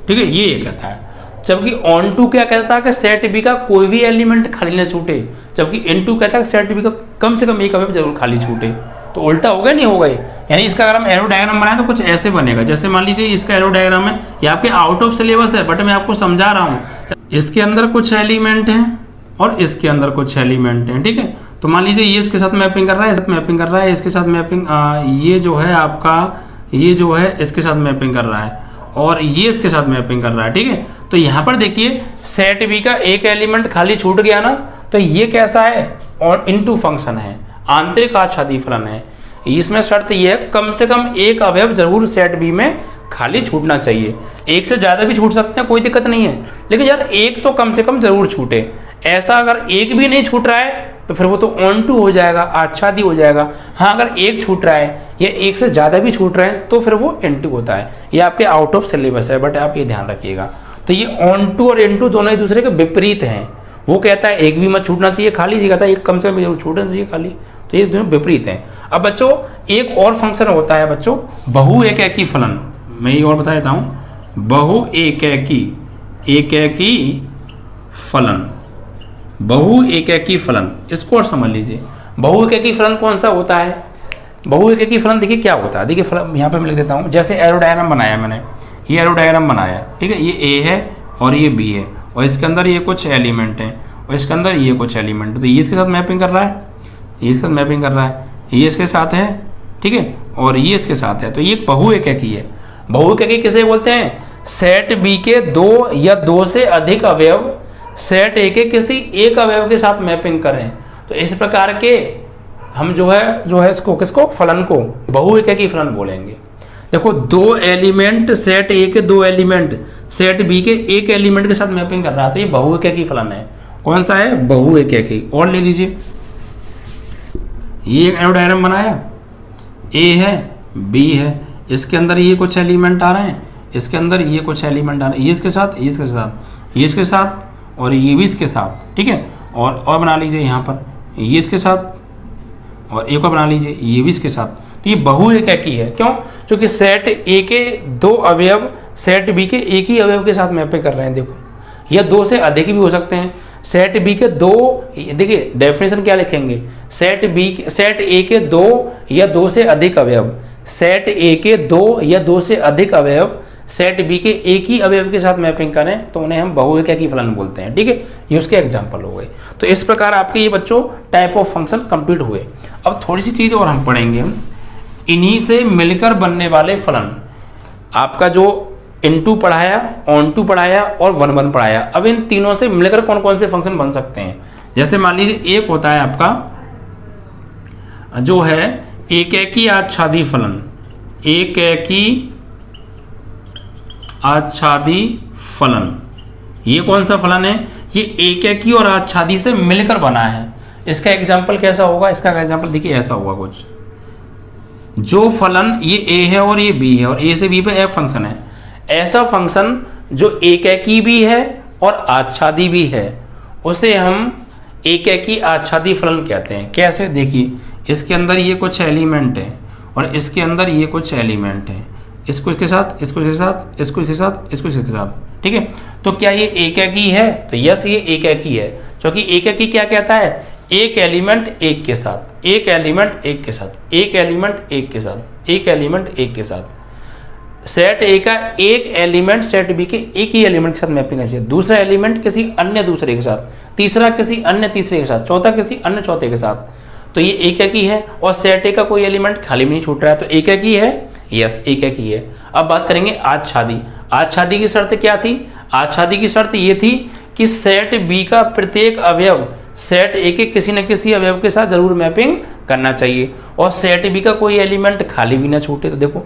ठीक है, ये कहता है। जबकि ऑन टू क्या कहता है कि सेट बी का कोई भी एलिमेंट खाली न छूटे, जबकि इन टू कहता है कि सेट बी का कम से कम एक अवयव जरूर खाली छूटे। तो उल्टा हो गया, नहीं हो गए। यानी इसका अगर हम एरो डायग्राम बनाए तो कुछ ऐसे बनेगा। जैसे मान लीजिए इसका एरो डायग्राम है, ये आपके आउट ऑफ सिलेबस है, बट मैं आपको समझा रहा हूँ। इसके अंदर कुछ एलिमेंट हैं और इसके अंदर कुछ एलिमेंट हैं। ठीक है, तो मान लीजिए ये इसके साथ मैपिंग कर रहा है, इसके साथ मैपिंग, ये जो है आपका, ये जो है इसके साथ मैपिंग कर रहा है और ये इसके साथ मैपिंग कर रहा है। ठीक है, तो यहाँ पर देखिए सेट बी का एक एलिमेंट खाली छूट गया ना, तो ये कैसा है, और इनटू फंक्शन है, आंतरिक आच्छादी फलन है। इसमें शर्त यह है कम से कम एक अवयव जरूर सेट बी में खाली छूटना चाहिए। एक से ज्यादा भी छूट सकते हैं, कोई दिक्कत नहीं है, लेकिन यार एक तो कम से कम जरूर छूटे। ऐसा अगर एक भी नहीं छूट रहा है तो फिर वो तो ऑन टू हो जाएगा, आच्छादी हो जाएगा। हाँ, अगर एक छूट रहा है या एक से ज्यादा भी छूट रहे हैं तो फिर वो एन टू होता है। ये आपके आउट ऑफ सिलेबस है, बट आप ये ध्यान रखिएगा। तो ये ऑन टू और एन टू दोनों एक दूसरे के विपरीत हैं। वो कहता है एक भी मत छूटना चाहिए खाली, ये कहता है एक कम से कम जरूर छूटना चाहिए खाली। तो ये दोनों विपरीत हैं। अब बच्चों एक और फंक्शन होता है बच्चों, बहु एकैकी फलन। मैं ये और बता देता हूँ, बहु एकैकी फलन, बहु एकैकी फलन। इसको और समझ लीजिए, बहु एकैकी फलन कौन सा होता है। बहु एकैकी फलन देखिए क्या होता है। देखिए फलन यहाँ पे मैं लिख देता हूँ। जैसे एरो डायग्राम बनाया मैंने, ये एरो डायग्राम बनाया, ठीक है, ये ए है और ये बी है और इसके अंदर ये कुछ एलिमेंट हैं और इसके अंदर ये कुछ एलिमेंट है। तो ये इसके साथ मैपिंग कर रहा है, ये इसके साथ मैपिंग कर रहा है, ये इसके साथ है, ठीक है, और ये इसके साथ है। तो ये बहु एकैकी है। बहु एकैकी किसे बोलते हैं, सेट बी के दो या दो से अधिक अवयव सेट ए के किसी एक अवयव के साथ मैपिंग करें। तो इस प्रकार के हम जो है इसको किसको, फलन को बहु एकैकी फलन बोलेंगे। देखो दो एलिमेंट, सेट ए के दो एलिमेंट सेट बी के एक एलिमेंट के साथ मैपिंग कर रहा है, तो ये बहु एकैकी फलन है। कौन सा है, बहु एकैकी। और ले लीजिए, ये एक एरो डायग्राम बनाया, ए है बी है, इसके अंदर ये कुछ एलिमेंट आ रहे हैं, इसके अंदर ये कुछ एलिमेंट आ रहे हैं, ये इसके साथ, ये इसके साथ, ये इसके साथ और ये भी इसके साथ। ठीक है, और बना लीजिए यहाँ पर, ये इसके साथ और एक और बना लीजिए, ये भी इसके साथ। तो ये बहु एकैकी है। क्यों, क्योंकि सेट ए के दो अवयव सेट बी के एक ही अवयव के साथ मैपिंग कर रहे हैं। देखो, या दो से अधिक भी हो सकते हैं। सेट बी के दो, देखिए डेफिनेशन क्या लिखेंगे, सेट ए के दो या दो से अधिक अवयव, सेट ए के दो या दो से अधिक अवयव सेट बी के एक ही अवयव के साथ मैपिंग करें तो उन्हें हम बहु एकैकी फलन बोलते हैं। ठीक है, ये उसके एग्जाम्पल हो गए। तो इस प्रकार आपके ये बच्चों टाइप ऑफ फंक्शन कंप्लीट हुए। अब थोड़ी सी चीज और हम पढ़ेंगे, इन्हीं से मिलकर बनने वाले फलन। आपका जो इनटू पढ़ाया, ऑन टू पढ़ाया और वन वन पढ़ाया, अब इन तीनों से मिलकर कौन कौन से फंक्शन बन सकते हैं। जैसे मान लीजिए एक होता है आपका जो है एकैकी आच्छादी फलन, एकैकी आच्छादी फलन। ये कौन सा फलन है, ये एकैकी और आच्छादी से मिलकर बना है। इसका एग्जाम्पल कैसा होगा, इसका एग्जाम्पल देखिए ऐसा होगा कुछ, जो फलन ये ए है और ये बी है और ए से बी पे एफ फंक्शन है, ऐसा फंक्शन जो एकैकी भी है और आच्छादी भी है, उसे हम एकैकी आच्छादी फलन कहते हैं। कैसे, देखिए इसके अंदर ये कुछ एलिमेंट है और इसके अंदर ये कुछ एलिमेंट है, इसको इसके साथ, इसको इसके साथ, इसको इसके साथ, इसको इसके साथ। ठीक है, तो क्या ये एकैकी है, तो यस ये एकैकी है। क्योंकि एकैकी क्या कहता है, एक एलिमेंट एक के साथ, एक एलिमेंट एक के साथ, एक एलिमेंट एक के साथ, एक एलिमेंट एक के साथ। सेट ए का एक एलिमेंट सेट बी के एक ही एलिमेंट के साथ मैपिंग है, दूसरा एलिमेंट किसी अन्य दूसरे के साथ, तीसरा किसी अन्य तीसरे के साथ, चौथा किसी अन्य चौथे के साथ। तो ये एकैकी है और सेट ए का कोई एलिमेंट खाली भी नहीं छूट रहा है, तो एकैकी है, यस एकैकी है। अब बात करेंगे आच्छादी। आच्छादी की शर्त क्या थी, आच्छादी की शर्त ये थी कि सेट बी का प्रत्येक अवयव सेट ए के किसी न किसी अवयव के साथ जरूर मैपिंग करना चाहिए और सेट बी का कोई एलिमेंट खाली भी ना छूटे। तो देखो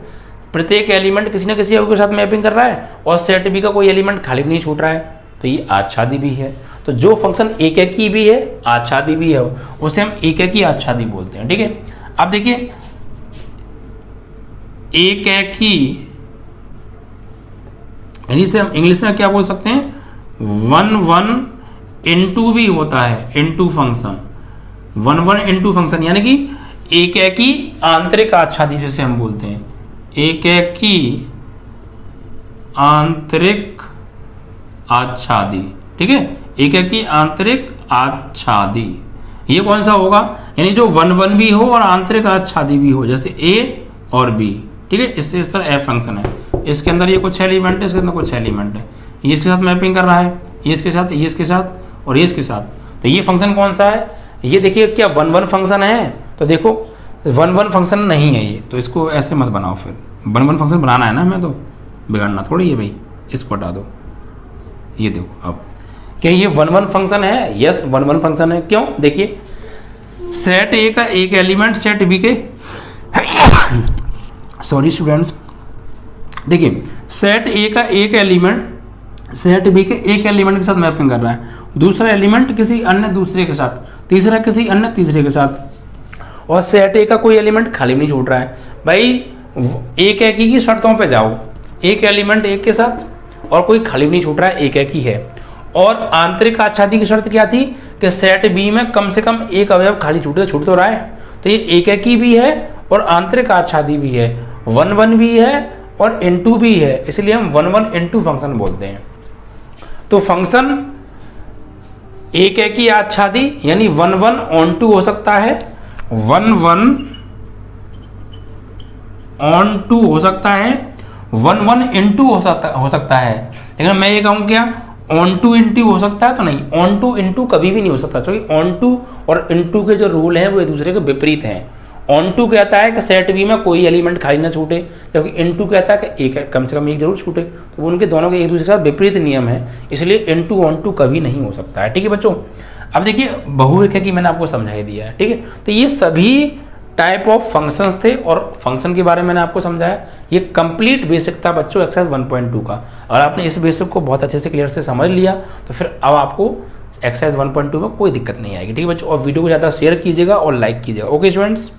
प्रत्येक एलिमेंट किसी न किसी अवयव के साथ मैपिंग कर रहा है और सेट बी का कोई एलिमेंट खाली भी नहीं छूट रहा है, तो ये आच्छादी भी है। तो जो फंक्शन एक एकी भी है आच्छादी भी है उसे हम एक एकी आच्छादी बोलते हैं। ठीक है, अब देखिए एक एकी यानी से हम इंग्लिश में क्या बोल सकते हैं 1 into भी होता है into फंक्शन 1 into फंक्शन यानी कि एक एकी आंतरिक आच्छादी जिसे हम बोलते हैं एक एकी आंतरिक आच्छादी। ठीक है, एक एकी आंतरिक आच्छादी ये कौन सा होगा, यानी जो 1 भी हो और आंतरिक आच्छादी भी हो, जैसे ए और बी। ठीक है, इससे इस पर एफ फंक्शन है, इसके अंदर ये कुछ एलिमेंट है, इसके अंदर कुछ एलिमेंट है, ये इसके साथ मैपिंग कर रहा है, ये इसके साथ, ये इसके साथ और ये इसके साथ। तो ये फंक्शन कौन सा है, ये देखिए क्या 1 फंक्शन है। तो देखो 1 फंक्शन नहीं है ये, तो इसको ऐसे मत बनाओ, फिर 1 फंक्शन बनाना है ना हमें, तो बिगाड़ना थोड़ी है भाई, इसको हटा दो। ये देखो अब क्या ये 1 फंक्शन है, यस 1 फंक्शन है। क्यों, देखिए सेट ए का एक एलिमेंट सेट बी के सॉरी स्टूडेंट्स, देखिए सेट ए का एक एलिमेंट सेट बी के एक एलिमेंट के साथ मैपिंग कर रहा है, दूसरा एलिमेंट किसी अन्य दूसरे के साथ, तीसरा किसी अन्य तीसरे के साथ, और सेट ए का कोई एलिमेंट खाली नहीं छूट रहा है। भाई एक एक ही शर्तों पे जाओ, एक एलिमेंट एक के साथ और कोई खाली नहीं छूट रहा है, एक एक ही है। और आंतरिक आच्छादी की शर्त क्या थी कि सेट बी में कम से कम एक अवयव खाली छूट तो रहा है, तो ये एक एक ही भी है और आंतरिक आच्छादी भी है, 1 भी है और into भी है, इसलिए हम 1 into फंक्शन बोलते हैं। तो फंक्शन एक एक ही आच्छादी यानी 1 onto हो सकता है, 1 onto हो सकता है, 1 into हो सकता है। लेकिन मैं ये कहूँ क्या onto into हो सकता है, तो नहीं, onto into कभी भी नहीं हो सकता, क्योंकि onto और into के जो रूल हैं वो एक दूसरे के विपरीत हैं। onto कहता है कि सेट बी में कोई एलिमेंट खाली ना छूटे, जबकि into कहता है कि एक कम से कम एक जरूर छूटे। तो उनके दोनों के एक दूसरे के साथ विपरीत नियम है, इसलिए into onto कभी नहीं हो सकता है। ठीक है बच्चों, अब देखिए बहुविक है कि मैंने आपको समझा ही दिया है। ठीक है, तो ये सभी टाइप ऑफ फंक्शंस थे और फंक्शन के बारे में मैंने आपको समझाया। ये कंप्लीट बेसिक था बच्चों एक्सरसाइज 1.2 का। अगर आपने इस बेसिक को बहुत अच्छे से क्लियर से समझ लिया तो फिर अब आपको एक्सरसाइज 1.2 में कोई दिक्कत नहीं आएगी। ठीक है बच्चों, और वीडियो को ज़्यादा शेयर कीजिएगा और लाइक कीजिएगा। Okay students.